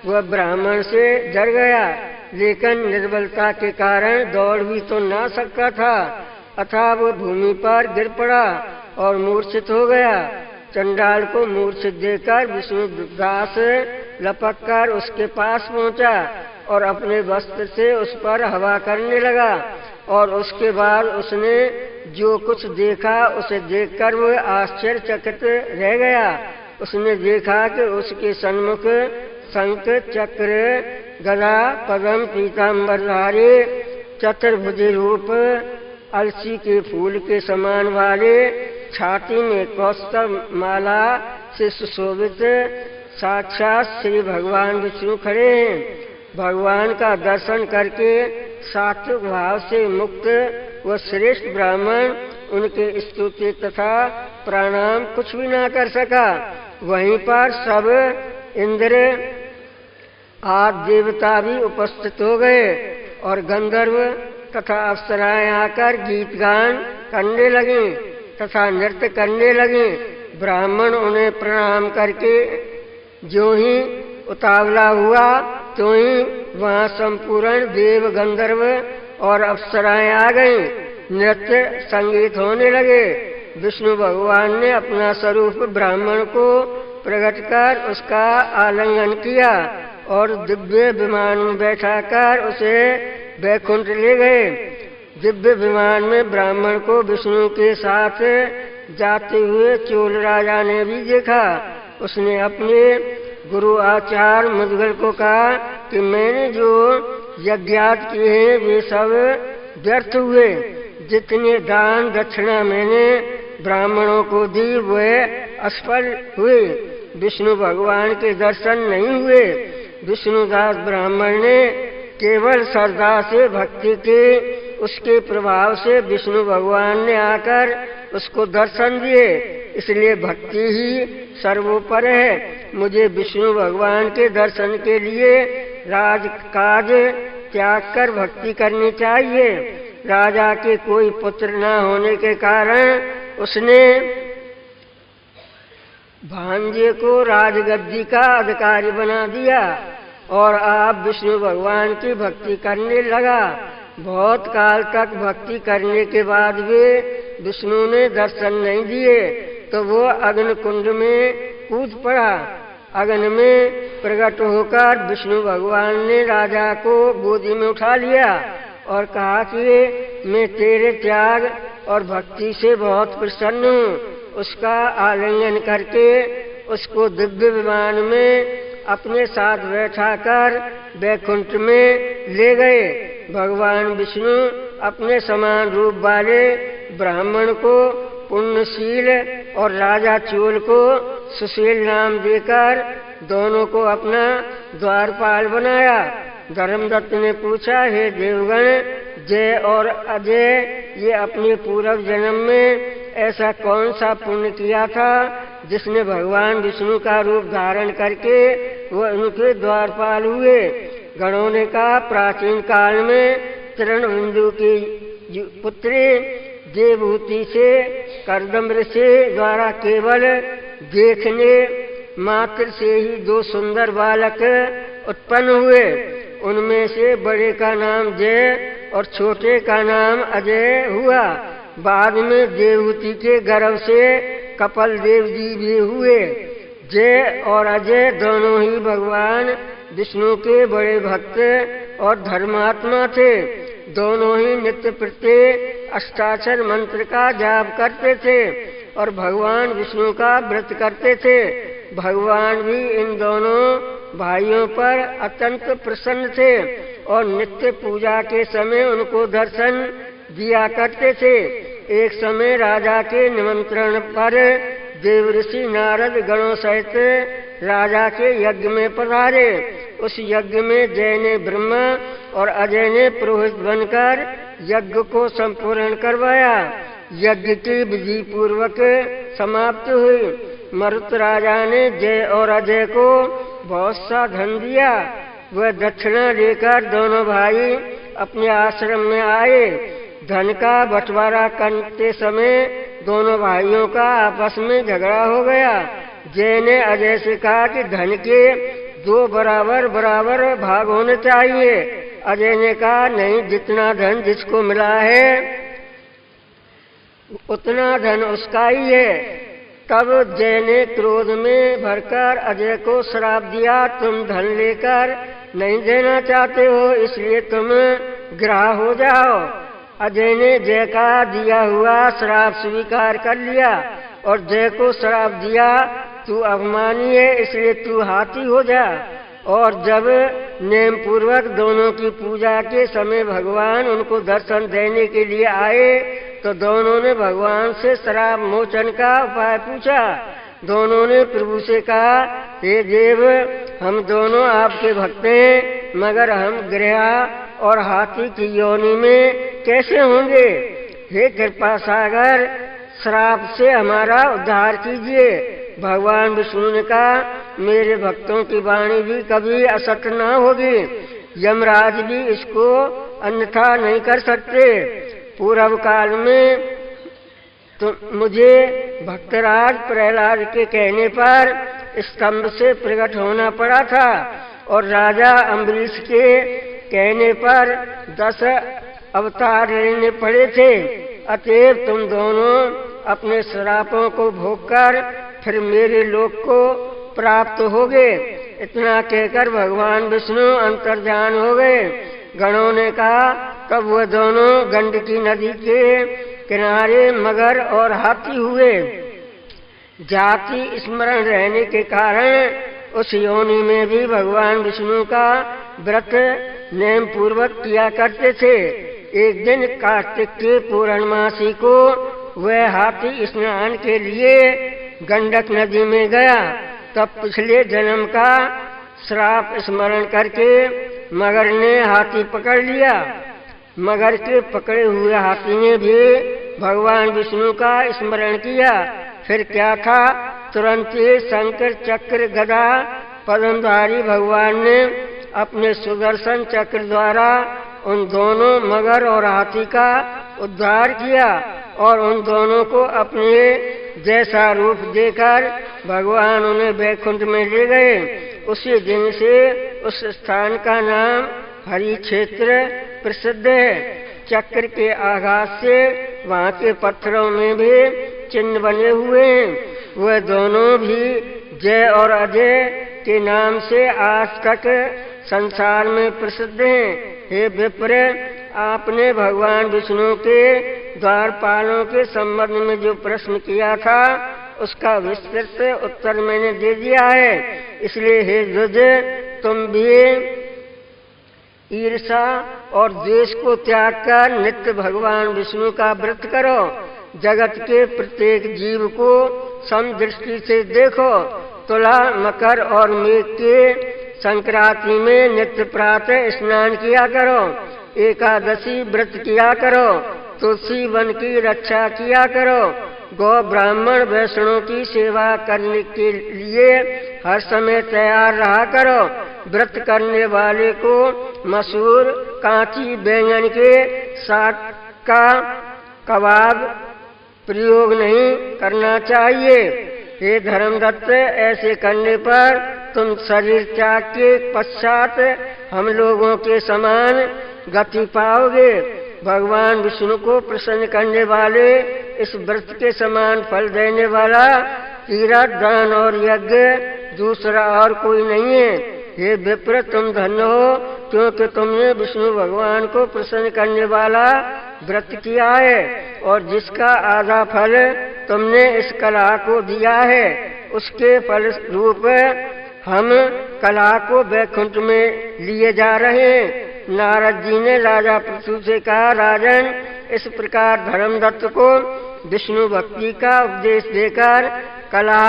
वह ब्राह्मण से डर गया, लेकिन निर्बलता के कारण दौड़ भी तो ना सकता था, अतः वह भूमि पर गिर पड़ा और मूर्छित हो गया। चंडाल को मूर्छित देखकर विष्णुदास लपककर उसके पास पहुंचा और अपने वस्त्र से उस पर हवा करने लगा और उसके बाद उसने जो कुछ देखा उसे देखकर वह आश्चर्यचकित रह गया। उसने देखा कि उसके सन्मुख शंख, चक्र, गदा, पद्म, पीताम्बरधारी, चतुर्भुज रूप, अलसी के फूल के समान वाले, छाती में कौस्तुभ माला से सुशोभित साक्षात श्री भगवान विष्णु खड़े हैं। भगवान का दर्शन करके सात्विक भाव से मुक्त वह श्रेष्ठ ब्राह्मण उनके स्तुति तथा प्रणाम कुछ भी ना कर सका। वहीं पर सब इंद्र आदि देवता भी उपस्थित हो गए और गंधर्व तथा अप्सराएं आकर गीत गान करने लगी तथा नृत्य करने लगी। ब्राह्मण उन्हें प्रणाम करके जो ही उतावला हुआ तो ही वहाँ संपूर्ण देव, गंधर्व और अप्सराएं आ गईं। नृत्य संगीत होने लगे। विष्णु भगवान ने अपना स्वरूप ब्राह्मण को प्रकट कर उसका आलिंगन किया और दिव्य विमान में बैठाकर उसे वैकुंठ ले गए। दिव्य विमान में ब्राह्मण को विष्णु के साथ जाते हुए चोल राजा ने भी देखा। उसने अपने गुरु आचार्य मुद्गल को कहा कि मैंने जो यज्ञात किए हैं वे सब व्यर्थ हुए। जितने दान दक्षिणा मैंने ब्राह्मणों को दी वे असफल हुए। विष्णु भगवान के दर्शन नहीं हुए। विष्णुदास ब्राह्मण ने केवल श्रद्धा से भक्ति के उसके प्रभाव से विष्णु भगवान ने आकर उसको दर्शन दिए। इसलिए भक्ति ही सर्वोपर है। मुझे विष्णु भगवान के दर्शन के लिए राजकाज त्याग कर भक्ति करनी चाहिए। राजा के कोई पुत्र न होने के कारण उसने भांजे को राजगद्दी का अधिकारी बना दिया और आप विष्णु भगवान की भक्ति करने लगा। बहुत काल तक भक्ति करने के बाद भी विष्णु ने दर्शन नहीं दिए तो वो अग्नि कुंड में कूद पड़ा। अग्नि में प्रकट होकर विष्णु भगवान ने राजा को गोदी में उठा लिया और कहा कि मैं तेरे त्याग और भक्ति से बहुत प्रसन्न हूँ। उसका आलिंगन करके उसको दिव्य विमान में अपने साथ बैठाकर वैकुंठ में ले गए। भगवान विष्णु अपने समान रूप वाले ब्राह्मण को पुण्यशील और राजा चोल को सुशील नाम देकर दोनों को अपना द्वारपाल बनाया। धर्मदत्त ने पूछा, हे देवगण, जय और अजय ये अपने पूर्व जन्म में ऐसा कौन सा पुण्य किया था जिसने भगवान विष्णु का रूप धारण करके वो उनके द्वारपाल हुए। गणों ने कहा, प्राचीन काल में तृणबिंदु की पुत्री देवहूति से कर्दम ऋषि द्वारा केवल देखने मात्र से ही 2 सुंदर बालक उत्पन्न हुए। उनमें से बड़े का नाम जय और छोटे का नाम अजय हुआ। बाद में देवहूति के गर्भ से कपिल देव जी भी हुए। जय और अजय दोनों ही भगवान विष्णु के बड़े भक्त और धर्मात्मा थे। दोनों ही नित्य प्रत्येक अष्टाक्षर मंत्र का जाप करते थे और भगवान विष्णु का व्रत करते थे। भगवान भी इन दोनों भाइयों पर अत्यंत प्रसन्न थे और नित्य पूजा के समय उनको दर्शन दिया करते थे। एक समय राजा के निमंत्रण पर देवऋषि नारद गणों सहित राजा के यज्ञ में पधारे। उस यज्ञ में जय ने ब्रह्मा और अजय ने पुरोहित बनकर यज्ञ को संपूर्ण करवाया। यज्ञ की विधि पूर्वक समाप्त हुई। मरुत राजा ने जय और अजय को बहुत सा धन दिया। वह दक्षिणा लेकर दोनों भाई अपने आश्रम में आए। धन का बंटवारा करते समय दोनों भाइयों का आपस में झगड़ा हो गया। जय ने अजय से कहा कि धन के 2 बराबर बराबर भाग होने चाहिए। अजय ने कहा, नहीं, जितना धन जिसको मिला है उतना धन उसका ही है। तब जय ने क्रोध में भरकर अजय को श्राप दिया, तुम धन लेकर नहीं देना चाहते हो, इसलिए तुम ग्राह हो जाओ। अजय ने जय का दिया हुआ श्राप स्वीकार कर लिया और जय को श्राप दिया, तू अभिमानी है इसलिए तू हाथी हो जा। और जब नेम पूर्वक दोनों की पूजा के समय भगवान उनको दर्शन देने के लिए आए तो दोनों ने भगवान से श्राप मोचन का उपाय पूछा। दोनों ने प्रभु से कहा, हे देव, हम दोनों आपके भक्त हैं, मगर हम गृह और हाथी की योनि में कैसे होंगे? हे कृपा सागर, श्राप से हमारा उद्धार कीजिए। भगवान विष्णु ने कहा, मेरे भक्तों की वाणी भी कभी असत न होगी, यमराज भी इसको अन्यथा नहीं कर सकते। पूर्व काल में तो मुझे भक्तराज प्रहलाद के कहने पर स्तंभ से प्रकट होना पड़ा था और राजा अम्बरीश के कहने पर 10 अवतार लेने पड़े थे। अतएव तुम दोनों अपने श्रापों को भोगकर फिर मेरे लोक को प्राप्त होगे। इतना कहकर भगवान विष्णु अंतर्ध्यान हो गए। गणों ने कहा, तब वह दोनों गंडकी नदी के किनारे मगर और हाथी हुए। जाति स्मरण रहने के कारण उस योनि में भी भगवान विष्णु का व्रत नेम पूर्वक किया करते थे। एक दिन कार्तिक के पूर्णमासी को वह हाथी स्नान के लिए गंडक नदी में गया। तब पिछले जन्म का श्राप स्मरण करके मगर ने हाथी पकड़ लिया। मगर के पकड़े हुए हाथी ने भी भगवान विष्णु का स्मरण किया। फिर क्या था, तुरंत ही शंकर चक्र गदा पद्मधारी भगवान ने अपने सुदर्शन चक्र द्वारा उन दोनों मगर और हाथी का उद्धार किया और उन दोनों को अपने जैसा रूप देकर भगवान उन्हें वैकुंठ में ले गए। उसी दिन से उस स्थान का नाम हरि क्षेत्र प्रसिद्ध है। चक्र के आघात से वहाँ के पत्थरों में भी चिन्ह बने हुए हैं। वह दोनों भी जय और अजय के नाम से आज तक संसार में प्रसिद्ध हैं। हे विप्र, आपने भगवान विष्णु के द्वारपालों के संबंध में जो प्रश्न किया था उसका विस्तृत उत्तर मैंने दे दिया है। इसलिए हे द्विज, तुम भी ईर्षा और द्वेष को त्याग कर नित्य भगवान विष्णु का व्रत करो। जगत के प्रत्येक जीव को समदृष्टि से देखो। तुला, मकर और मेघ के संक्रांति में नित्य प्रातः स्नान किया करो। एकादशी व्रत किया करो। तुलसी वन की रक्षा किया करो। गौ ब्राह्मण वैष्णव की सेवा करने के लिए हर समय तैयार रहा करो। व्रत करने वाले को मसूर, कांची बैंगन के साग का कबाब प्रयोग नहीं करना चाहिए। हे धर्मदत्त, ऐसे करने पर तुम शरीर त्याग के पश्चात हम लोगों के समान गति पाओगे। भगवान विष्णु को प्रसन्न करने वाले इस व्रत के समान फल देने वाला तीर्थ, दान और यज्ञ दूसरा और कोई नहीं है। हे विप्र, तुम धन्य हो, क्योंकि तुमने विष्णु भगवान को प्रसन्न करने वाला व्रत किया है और जिसका आधा फल तुमने इस कला को दिया है। उसके फल रूप हम कला को वैकुंठ में लिए जा रहे हैं। नारद जी ने राजा पृथु से कहा, राजन, इस प्रकार धर्मदत्त को विष्णु भक्ति का उपदेश देकर कला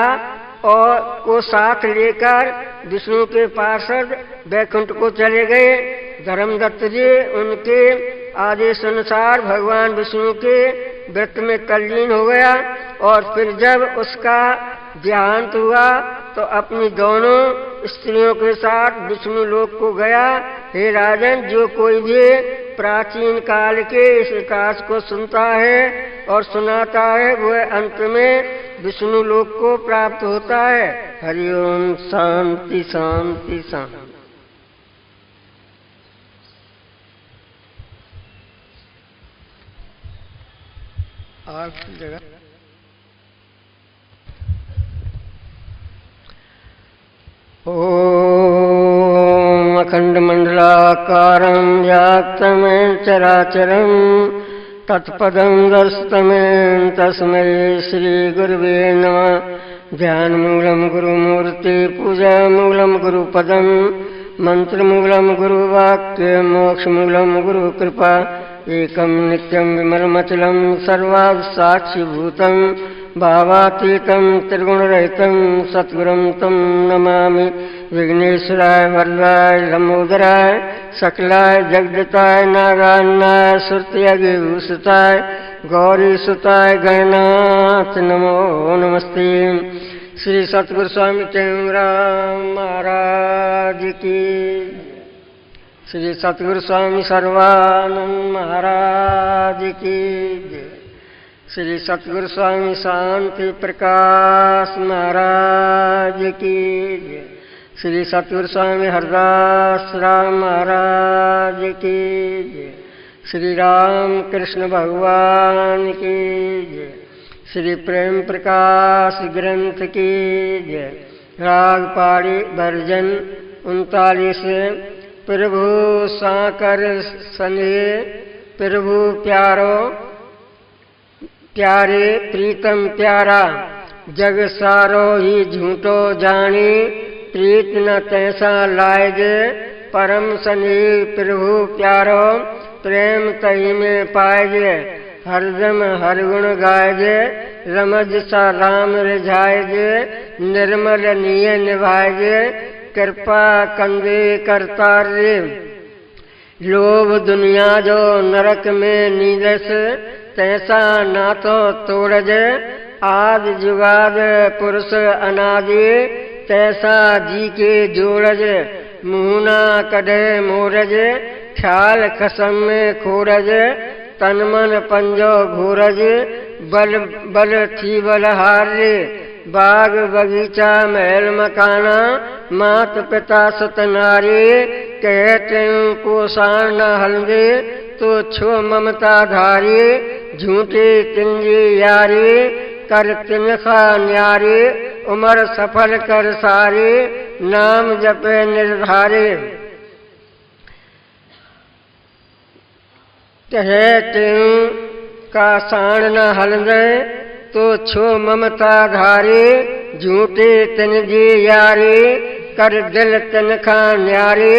और को साथ लेकर विष्णु के पार्षद वैकुंठ को चले गए। धर्मदत्त जी उनके आदेश अनुसार भगवान विष्णु के व्रत में तल्लीन हो गया और फिर जब उसका देहांत हुआ तो अपनी दोनों स्त्रियों के साथ विष्णु लोक को गया। हे राजन, जो कोई भी प्राचीन काल के इस इतिहास को सुनता है और सुनाता है वह अंत में विष्णु लोक को प्राप्त होता है। हरिओम। शांति शांति शांति। आपकी जगह ओम अखंडमंडलाकारं व्याप्तं चराचरं तत्पदं दर्शितं तस्मै श्री गुरुवे नमः। ध्यानमूलं गुरुमूर्ति, पूजामूलं गुरुपदं, मंत्रमूलं गुरुवाक्य, मोक्षमूलं गुरुकृपा। एकं नित्यं विमलमचलं सर्वासाक्षिभूतं भावातीतं त्रिगुणरहितं सद्गुरुं तं नमामि। विघ्नेश्वराय वरदाय लंबोदराय सकलाय जगदताय नारायणाय श्रुतियज्ञभूषिताय गौरीसुताय गणनाथ नमो नमस्ते। श्री सतगुरु स्वामी चंद्रराम महाराज की, श्री सतगुरु स्वामी सर्वानंद महाराज की, श्री सतगुरु स्वामी शांति प्रकाश महाराज की, श्री सतगुरु स्वामी हरदास राम महाराज की, श्री राम कृष्ण भगवान की, श्री प्रेम प्रकाश ग्रंथ की जय। राग पाड़ी वर्जन 39। प्रभु साकर सने, प्रभु प्यारो प्यारे प्रीतम प्यारा, जग सारो ही झूठो जानी, प्रीत न तैसा लायज, परम सने प्रभु प्यारो, प्रेम तही में पायज, हरदम हर गुण गायज, रमज सा राम रिझायज, निर्मल निय निभायज, कृपा कंदे करतार्य। लोभ दुनिया जो नरक में नीदस, तैसा नाथो तोड़ज, आद जुगाद पुरुष अनादि, तैसा जी के जोड़ज, मुहना कढ़े मोरज, ख्याल खसम में खोरज, तन मन पंजो घोरज, बल बल थी बलहार्य, बाग बगीचा महल मकाना, मात पिता सत नारी, कहते को साण न हल्दे, तो छो ममता धारी, झूठे तिंजी यारी, कर तिनखा न्यारी, उमर सफल कर सारी, नाम जपे निर्धारे। कहते का साण न हल्दे, तो छो ममता धारी, झूठे तिनजी यारी, कर दिल तिनखा न्यारी,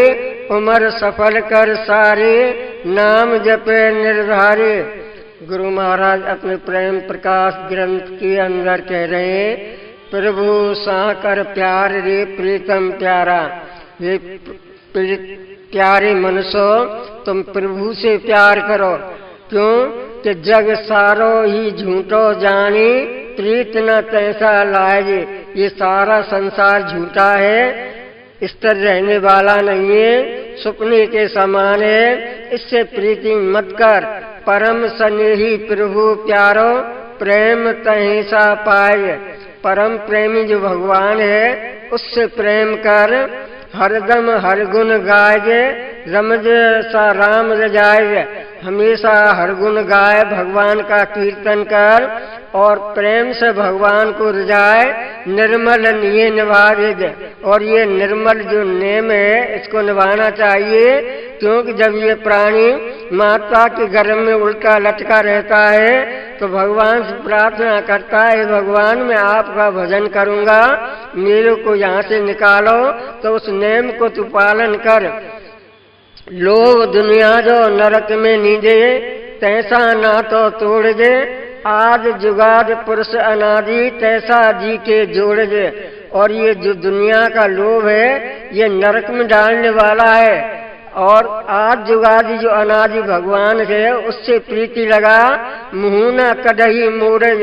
उमर सफल कर सारे, नाम जपे निर्धारे। गुरु महाराज अपने प्रेम प्रकाश ग्रंथ के अंदर कह रहे हैं, प्रभु सा कर प्यार रे प्रीतम प्यारा। ये प्यारे मनुष्यो, तुम प्रभु से प्यार करो। क्यों कि जग सारो ही झूठो जाने, प्रीत न तैसा लाए। ये सारा संसार झूठा है, स्थिर रहने वाला नहीं है, सपने के समान है। इससे प्रीति मत कर। परम स्नेही प्रभु प्यारो, प्रेम तहिसा पाए। परम प्रेमी जो भगवान है, उससे प्रेम कर। हरदम हर गुण गाए, रमज सा राम रजाए। हमेशा हर गुण गाए, भगवान का कीर्तन कर और प्रेम से भगवान को रजाए। निर्मल निये निभाए, और ये निर्मल जो नेम है इसको निभाना चाहिए। क्योंकि जब ये प्राणी माता के गर्भ में उल्टा लटका रहता है तो भगवान से प्रार्थना करता है, भगवान मैं आपका भजन करूंगा, मेरे को यहाँ से निकालो। तो उस नेम को तू पालन कर। लोग दुनिया जो नरक में नीजे, तैसा ना तो तोड़ दे। आज जुगाद पुरुष अनादि, तैसा जी के जोड़ दे। और ये जो दुनिया का लोभ है, ये नरक में डालने वाला है। और आज जुगादि जो अनादि भगवान है, उससे प्रीति लगा, मुँह न कदही मोरज,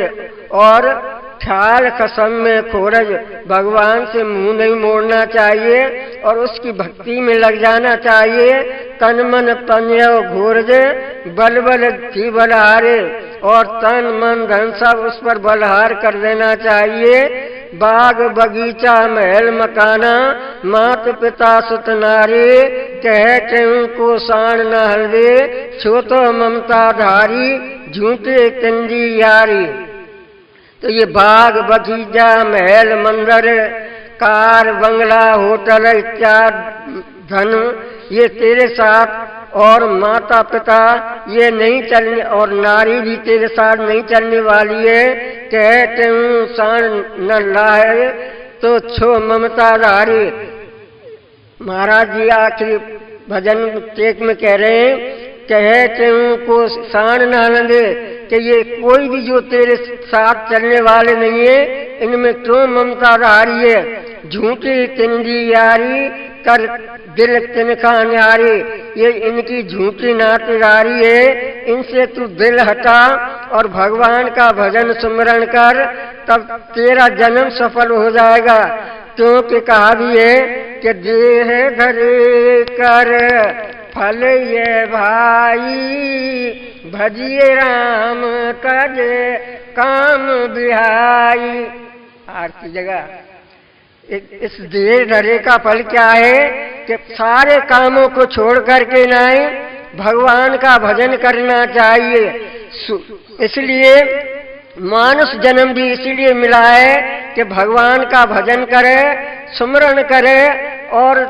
और ख्याल कसम में खोरज। भगवान से मुंह नहीं मोड़ना चाहिए और उसकी भक्ति में लग जाना चाहिए। तन मन पंजो घोरज, बल बल थी बलहारे, और तन मन धन सब उस पर बलहार कर देना चाहिए। बाग बगीचा महल मकाना, मात पिता सुत नारी, कहते को साण न हल्दे, छोतो ममता धारी, झूठे तिंजी यारी। तो ये बाग बगीचा महल मंदिर कार बंगला होटल इत्यादि धन, ये तेरे साथ, और माता पिता ये नहीं चलने, और नारी भी तेरे साथ नहीं चलने वाली है। कहते हूँ साण न लाए, तो छो ममता धारी। महाराज जी आखिरी भजन टेक में कह रहे हैं, कहते हूँ को साण न लगे, कि ये कोई भी जो तेरे साथ चलने वाले नहीं है, इनमें क्यों ममता धारी है। झूठी तिंदी यारी, कर दिल तिनखा न्यारी। ये इनकी झूठी नातेदारी है, इनसे तू दिल हटा और भगवान का भजन सुमरण कर, तब तेरा जन्म सफल हो जाएगा। क्योंकि कहा भी है कि देह धरे कर फल ये भाई, भजिए राम तजे काम बिहाई। आरती जगह इस देह धरे का फल क्या है कि सारे कामों को छोड़ करके नहीं, भगवान का भजन करना चाहिए। इसलिए मानुष जन्म भी इसीलिए मिला है कि भगवान का भजन करे, सुमरण करे और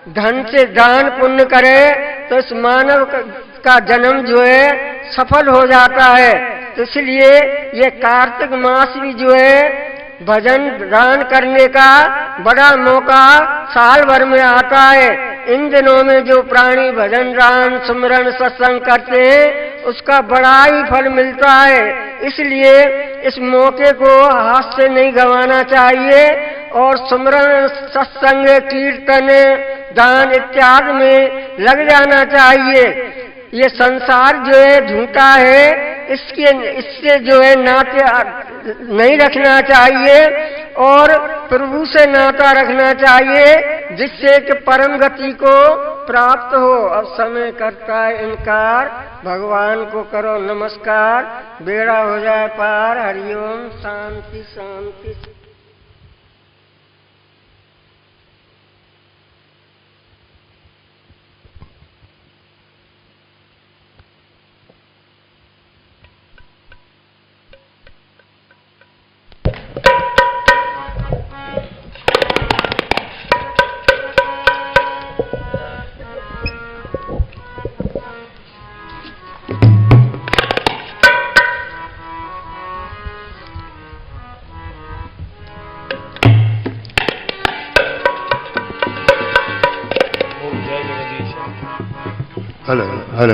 धन से दान पुण्य करे, तो इस मानव का जन्म जो है सफल हो जाता है। तो इसलिए ये कार्तिक मास भी जो है भजन दान करने का बड़ा मौका साल भर में आता है। इन दिनों में जो प्राणी भजन दान सुमरण सत्संग करते हैं, उसका बड़ा ही फल मिलता है। इसलिए इस मौके को हाथ से नहीं गंवाना चाहिए और सुमरण सत्संग कीर्तन दान इत्यादि में लग जाना चाहिए। ये संसार जो है झूठा है, इससे जो है नाते नहीं रखना चाहिए और प्रभु से नाता रखना चाहिए, जिससे कि परम गति को प्राप्त हो, अब समय करता है इनकार, भगवान को करो नमस्कार, बेड़ा हो जाए पार। हरिओम, शांति शांति। हेलो हेलो,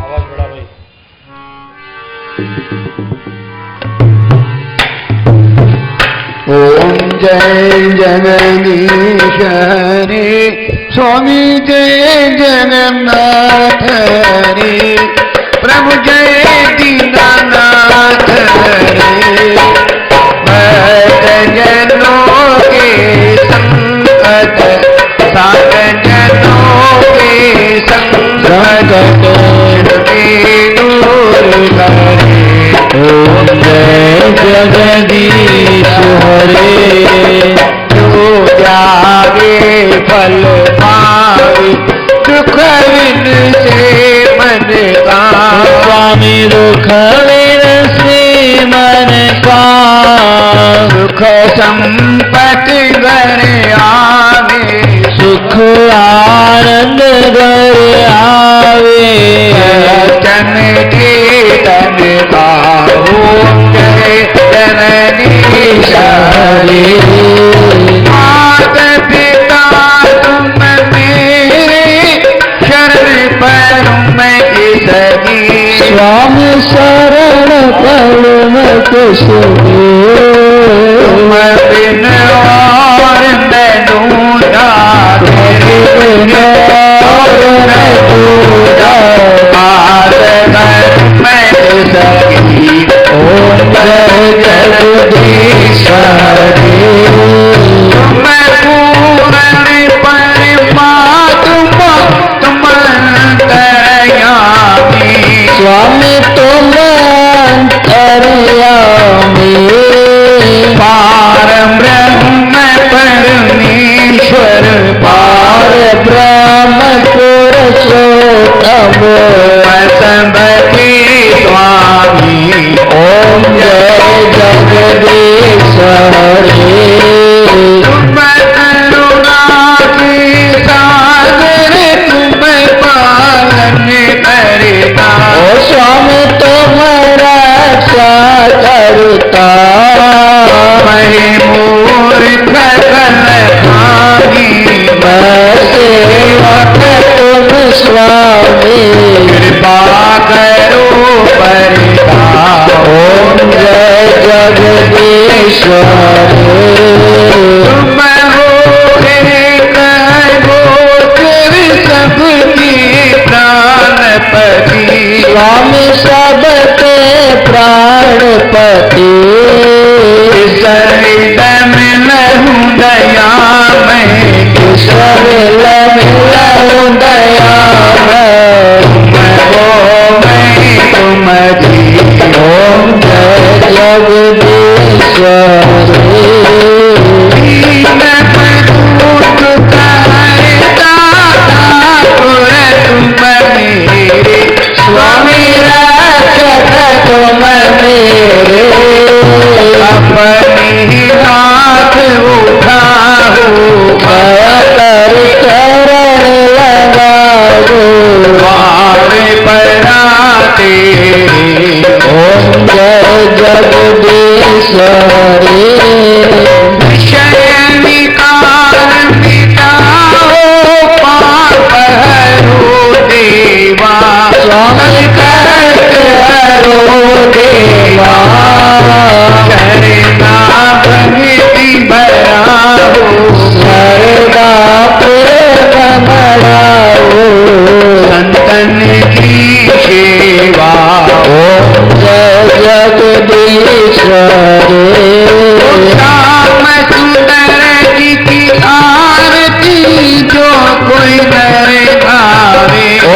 आवाज बड़ा भाई। ओम जय जगदीश हरे, स्वामी जय जगन्नाथ हरे, प्रभु जय दीनानाथ हरे, भक्त जनों के संकट, साधन जनों के संकट दूर करे। ओम जय जगदीश हरे, जो जागे फल पावे, दुख विन से मन का, स्वामी दुख विन से मन का, सुख संपत्ति घर आवे, सुख आनंद घर आवे, जन कीर्तन गाओ, जय जगदीश हरे। मात पिता तुम मेरे, शरण पर मैं इसकी, स्वामी शरण पर मैं किसके, तुम बिन और मैं ढूंढा, तेरे बिन और मैं ढूंढा, मात घर मैं इसकी। ओम जय जगदीश हरे, तुम पूर्ण परमात्मा, तुम अंतर्यामी, स्वामी तुम अंतर्यामी, पार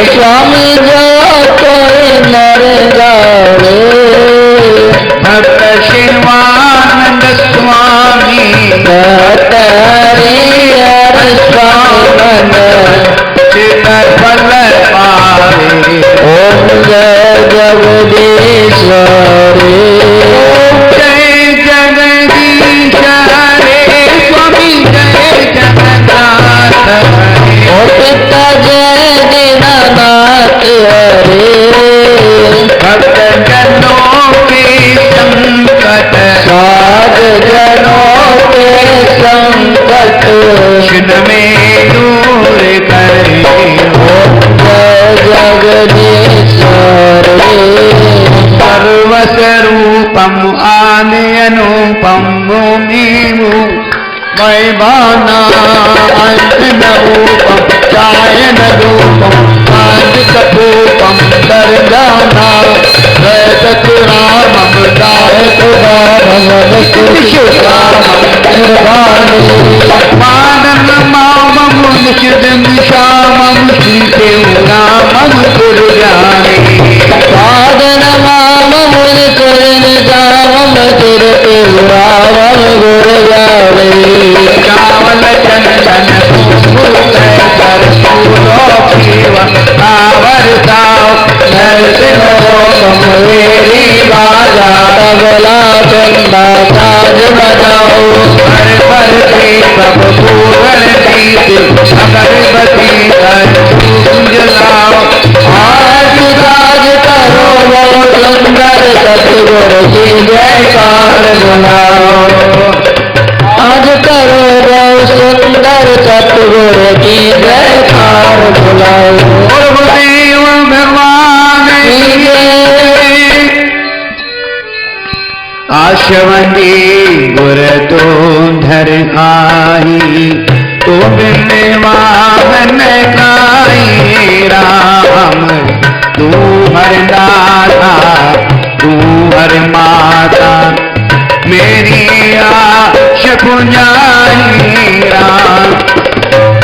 स्वामी जाते नर गावे भक्त शिवानंद स्वामी भक्त हरिहर स्वामी चित फल पावे ओम जय जगदीश्वर जय जगदीश हरे स्वामी जय जगन्नाथ ओ पिता जय दीनानाथ हरे भक्त जनों के संकट साध जनों के संकट क्षण में दूर करे ओम जय जगदीश्वर सर्वस्वरूपम आने अनुपम भूमिमु वैभानारूपम चायन रूपम कांतिकपूपम दर्गाना रैतकुरामम दायकुरामम मानन मामम निषिदं श्यामम श्रीदेवरामम गुरुजाने साधन मामम निषिदं श्यामम गुरुजाने चावल चंदन कुंकुम कर फूलो पीवा आवर साव नरसिंह कमवेरी बाजा तबला चंदा साज बजाओ हर पर की सब पूरण गीत अगरबत्ती कर जलाओ आज राज करो वो सुंदर सतगुरु की जयकार बुलाओ आज करो बहुत सुंदर सतगुरु की जयकार बुलाओ गुरुदेव भगवान आशवंदी गुर तो धर आई तो बिन वाहन गाई राम तू हर दाता तू हर माता मेरी आश पुजारी राम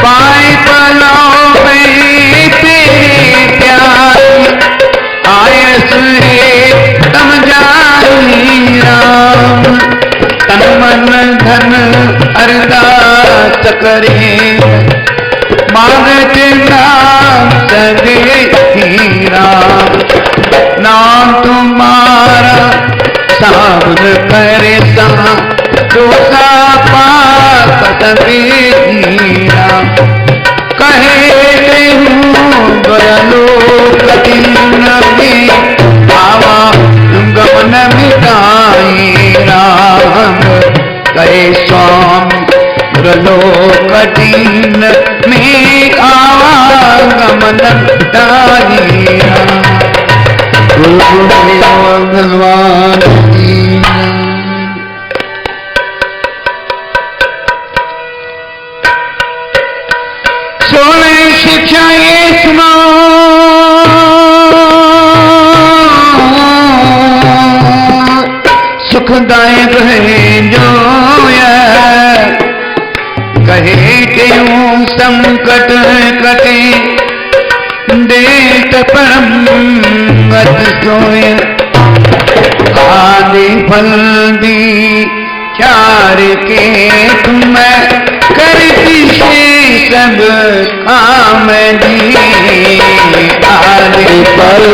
पाए पलों में तेरे प्यार आए सुरे तम जानी राम तन मन धन अरदास करे मांगते नाम सदे राम नाम तुम्हारा सावन करे दोसा पाप तबीरा कहे गलो कठिन में आवा गमन मिटाई राम कहे स्वामी गलो कठिन में आवा गमन मिटाई राम गुरुदेव भगवान की सोने शिक्षा ये सुनो सुखदायक है जो कहे कि यूं संकट कटे देत परम गत सोय आदि फल दी चार के तुम करती से सब काम दी आदि फल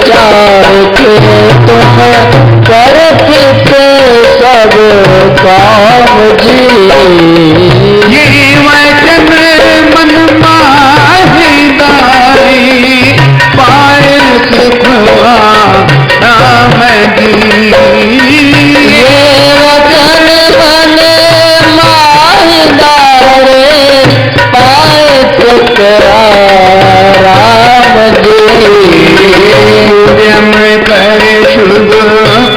चार के तुम करती से सब काम जी ये वचन मन माहिदारी पाए सुख राम जी ये वचन मन माहिदारी पाए सुख राम जी उद्यम कर शुभ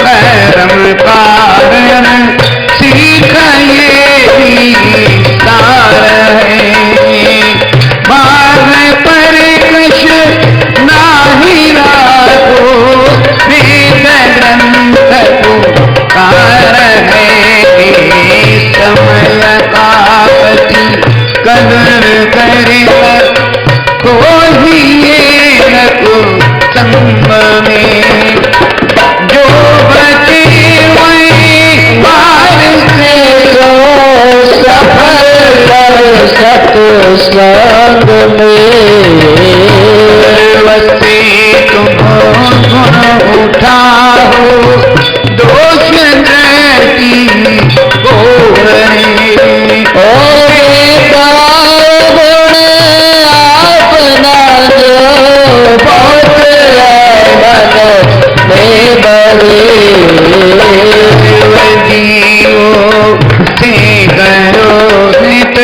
कर्म कारण सीख ये संग में वस्ती तुम गुण उठाओ दोष की गोरनी अपना जो बहुत मन में बड़े जीवो से करो नित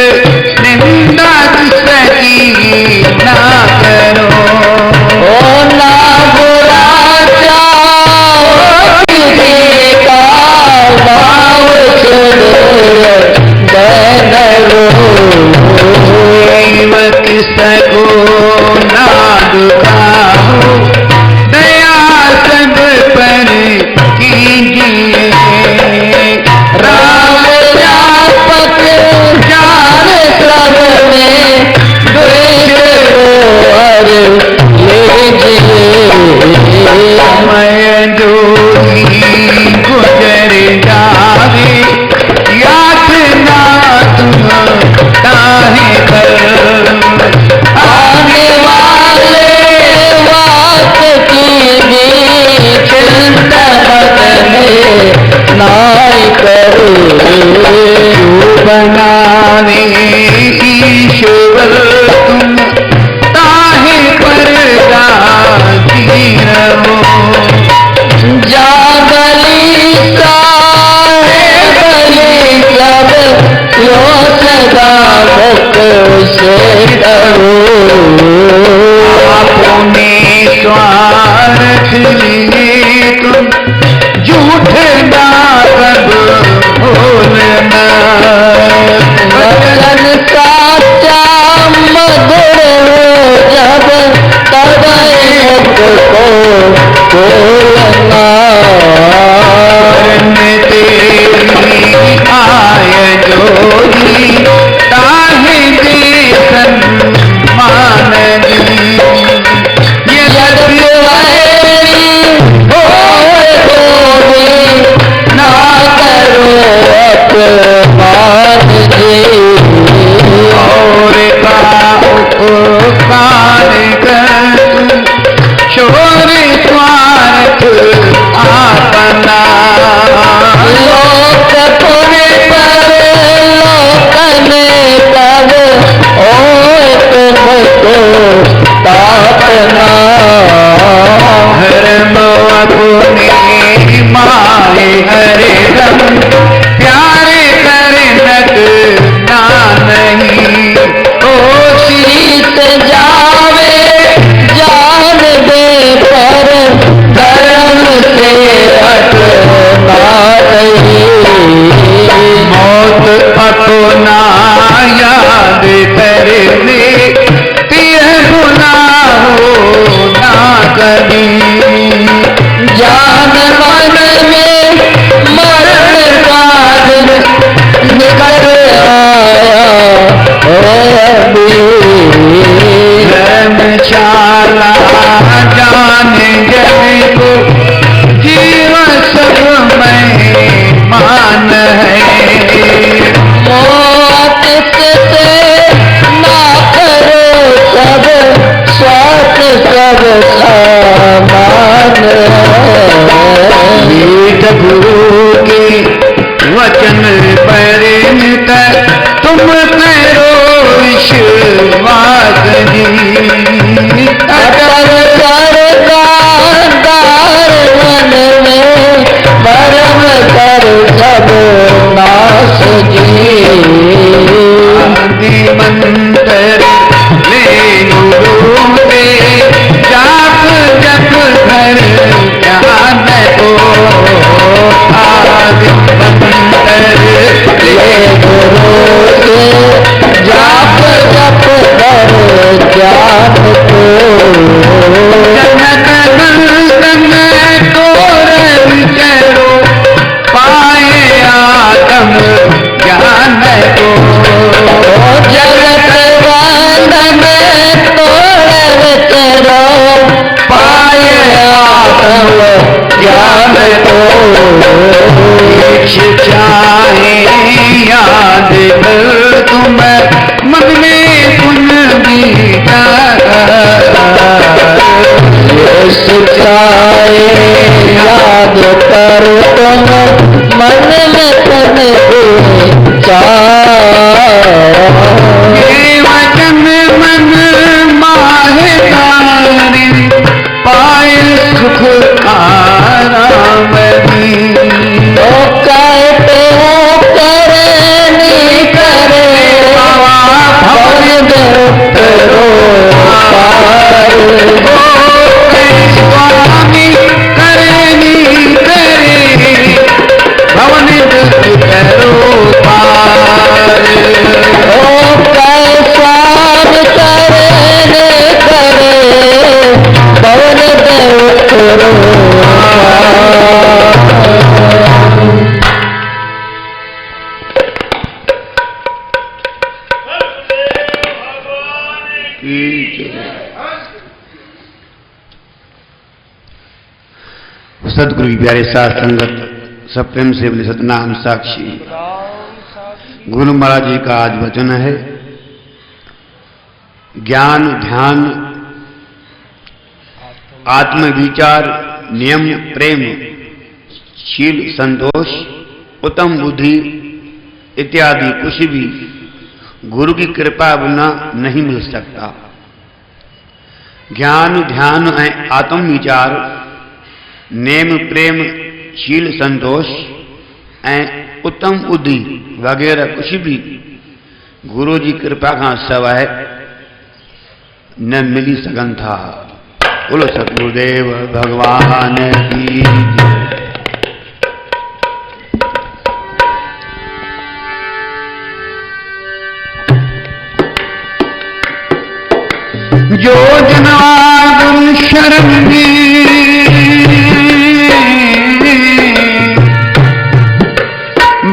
निंदा सकी ना करो ओ ना बुरा चाहो किसी का भाव छोड़ो बनरो सको ना दुखाओ दया सब पर कीजिए राम व्यापक ज्ञान सब में द्वेष को हर लीजिए समय जो ही गुजर जावे यातना तुम ताहे कर आने वाले वक्त की भी चिंता में नाई करो बनावे ईश्वर तुम ताहे पर जाती रहो जागली बली सब यो सदा भक्त से डरो अपने स्वार्थ लिए तुम झूठ ना कब भूलना वचन साचा मधुर हो जब तब को बोलना तेरी आय जोरी ताहे देसन मान ना करो अपमान और उपकार कर शोर स्वार्थ अपना लोक पुण्य पर लोकने तब ओ तुमको तापना धर्म अपने माए हरे दम प्यारे करनक ना नहीं ओ शीत जावे जान दे पर धर्म से हटना नहीं मौत अपना याद करने तिह गुना हो ना कभी जान मन में मरण काल निकल आया धर्मशाला जान जय को जीवन सब में मान है मौत से ना करो सब स्वार्थ सब सामान मीठ गुरु के वचन पर तुम करो विश्वास जी अटल सरकार मन में भरम कर सब नाश जी मंत्र ले गुरु से जाप जप कर ध्यान को आदि मंत्र ले गुरु से जाप जप कर ज्ञान को जनक नंदन को चलो पाए आत्म ज्ञान को जगत वंदन तोड़ चलो पाए आत्म ज्ञान को चाहे याद कर तुम मन में की जय। सदगुरु की प्यारे साथ संगत सब प्रेम से बोले सतनाम साक्षी। गुरु महाराज जी का आज वचन है, ज्ञान ध्यान आत्म विचार नियम प्रेम शील संतोष उत्तम बुद्धि इत्यादि कुछ भी गुरु की कृपा बिना नहीं मिल सकता। ज्ञान ध्यान आत्म विचार नेम प्रेम शील संतोष उत्तम बुद्धि वगैरह कुछ भी गुरु जी कृपा का सवाय न मिली सकन था। बोलो सतगुरुदेव भगवान की जो जनार्दन शरण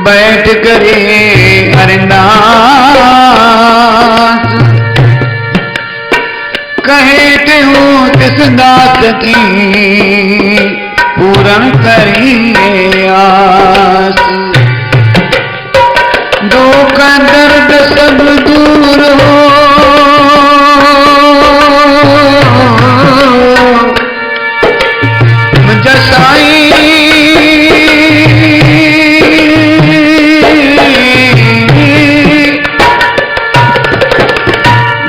बैठ करे अरदास कहे हूँ तिस दास की पूर्ण करिए आस। दुख दर्द सब दूर हो जसाई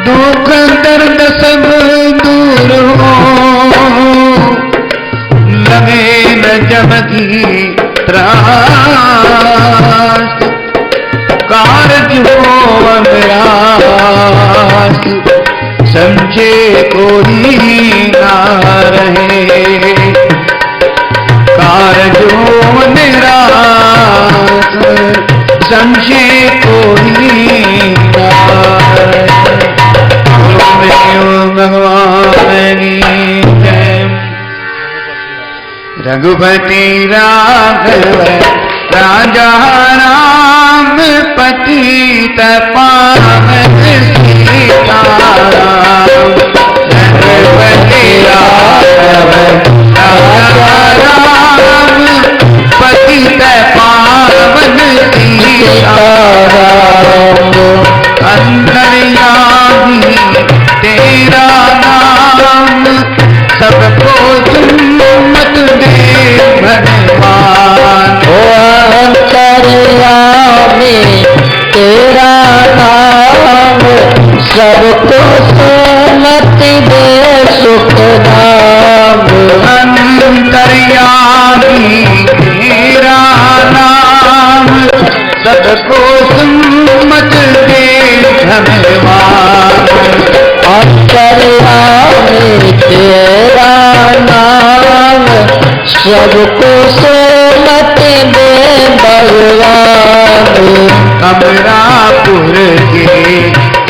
दुख दर्द सब दूर हो लगे न जब की त्रास कारज हो अभ्यास समझे कोई ना रहे कारजो निराश समझे कोई ना रहे। भगवान की जय। रघुपति राघव राजा राम पतित पावन सीताराम। रघुपति राघव राजा राम पतित पावन सीताराम। अंतर्यामी तेरा नाम सबको सुमत दे भगवान। अंतर्यामी तेरा नाम सबको सुमति दे सुख नाम। अंतर्यामी तेरा नाम सबको सुमत दे भगवान। अंतर्यामी तेरा नाम सबको सुमति दे भगवान। अमरापुर के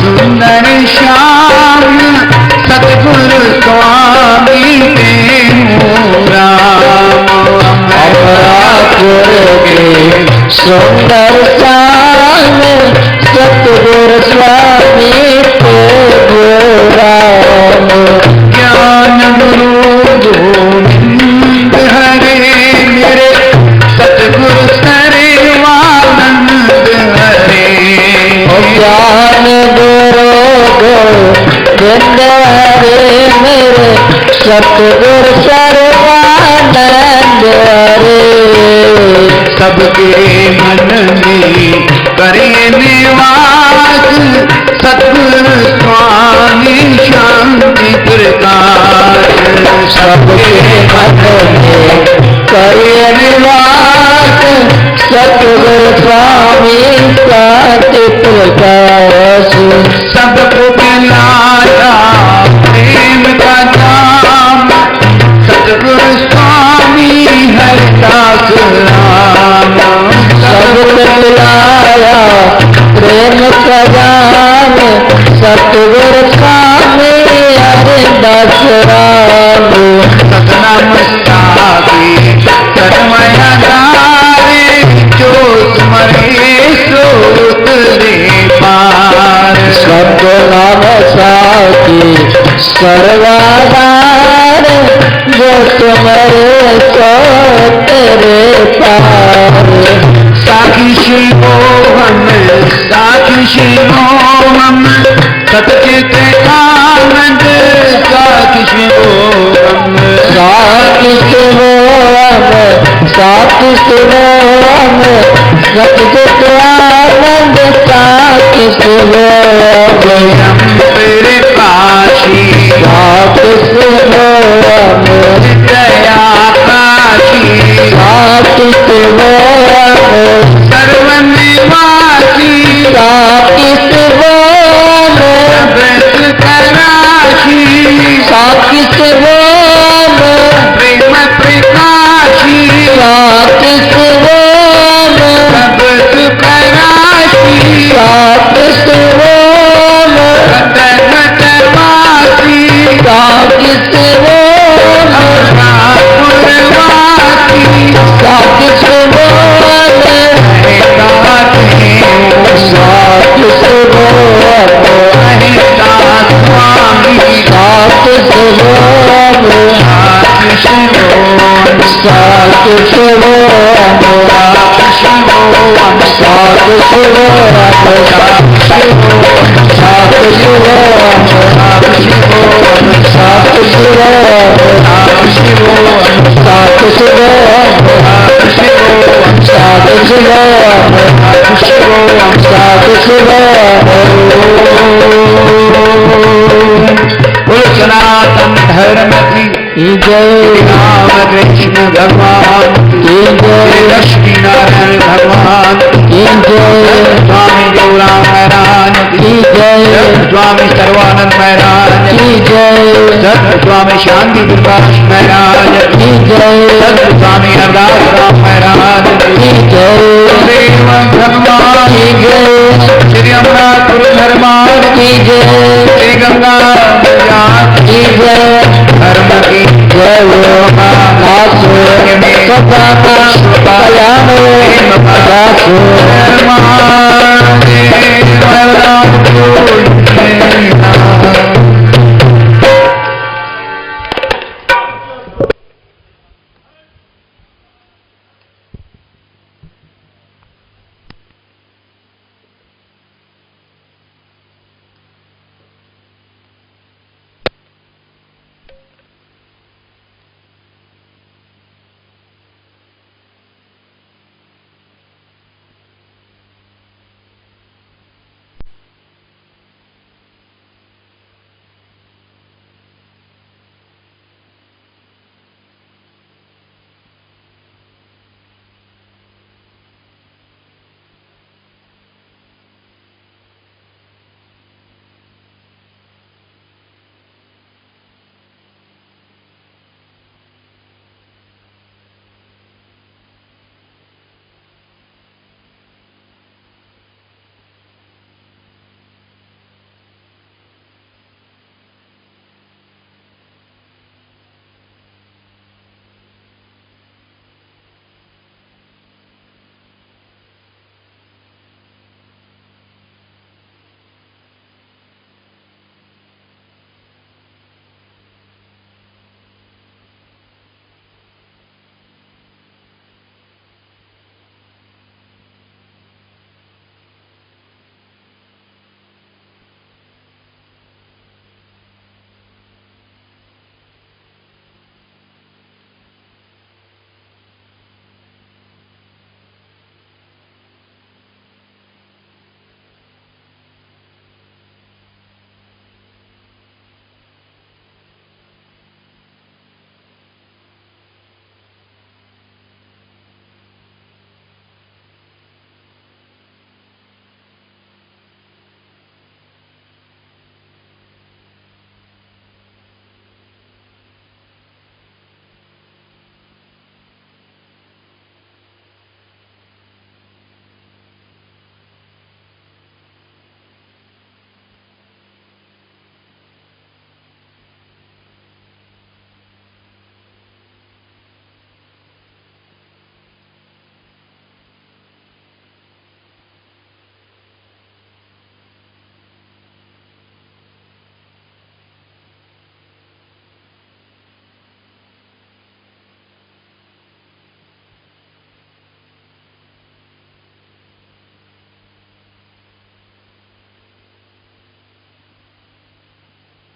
सुंदर श्याम सतगुरु स्वामी ते राम। अमरापुर के सुंदर श्याम सतगुरु स्वामी ते राम। ज्ञान गुरु गोविंद हरे मेरे सतगुरु सर्वानंद हरे। ज्ञान गुरु गोविंद हरे मेरे सतगुरु सर्वानंद हरे। सबके मन में करे निवास सतगुरु स्वामी शांति प्रकाश। सबके मन में करे निवास सतगुरु स्वामी शांति प्रकाश। सबको पिलाया प्रेम का जाम सतगुरु स्वामी हरिदास राम। सबको पिलाया प्रेम का जाम सतगुरु स्वामी हरिदास राम। सतनामस्तापी कर्मया धारे जो स्मरे स्रोत दे पार। सतनाम साथ सर्वाधार जो तुम्हारे सो तेरे पार। साखी शिवो हम सतचित आनंद साखी शिवो हम साखी शिवो हम साखी शिवो हम सतचित आनंद साखी शिवो हम तेरे काशी साखी शिवो हम दया काशी साखी शिवो हम सर्वनिवासी साखी शिवो हम व्रत कराशी साखी शिवो हम प्रेम प्रकाशी साखी शिवो हम व्रत कराशी साखी शिवो हम घटवासी साखी शिवो हम पुरवासी साखी शिवो हम साखी शिवो हम स्वामी साखी शिवो हम साखी शिवो हम साखी शिवो हम साखी शिवो हम साखी शिवो साखी शिवो साखी शिवो साखी शिवो बोलो सनातन धर्म की जय राम कृष्ण भगवान की जय लक्ष्मी नारायण भगवान की जय स्वामी गौरांग महाराज की जय स्वामी सर्वानंद महाराज की जय सत्य स्वामी शांति प्रकाश महाराज की जय सत्य स्वामी अरदास राम महाराज की जय देव भगवान की जय श्री अमरनाथ धर्मान की जय श्री गंगा की जय धर्म की जय हो नाथ सदा कल्याण दासो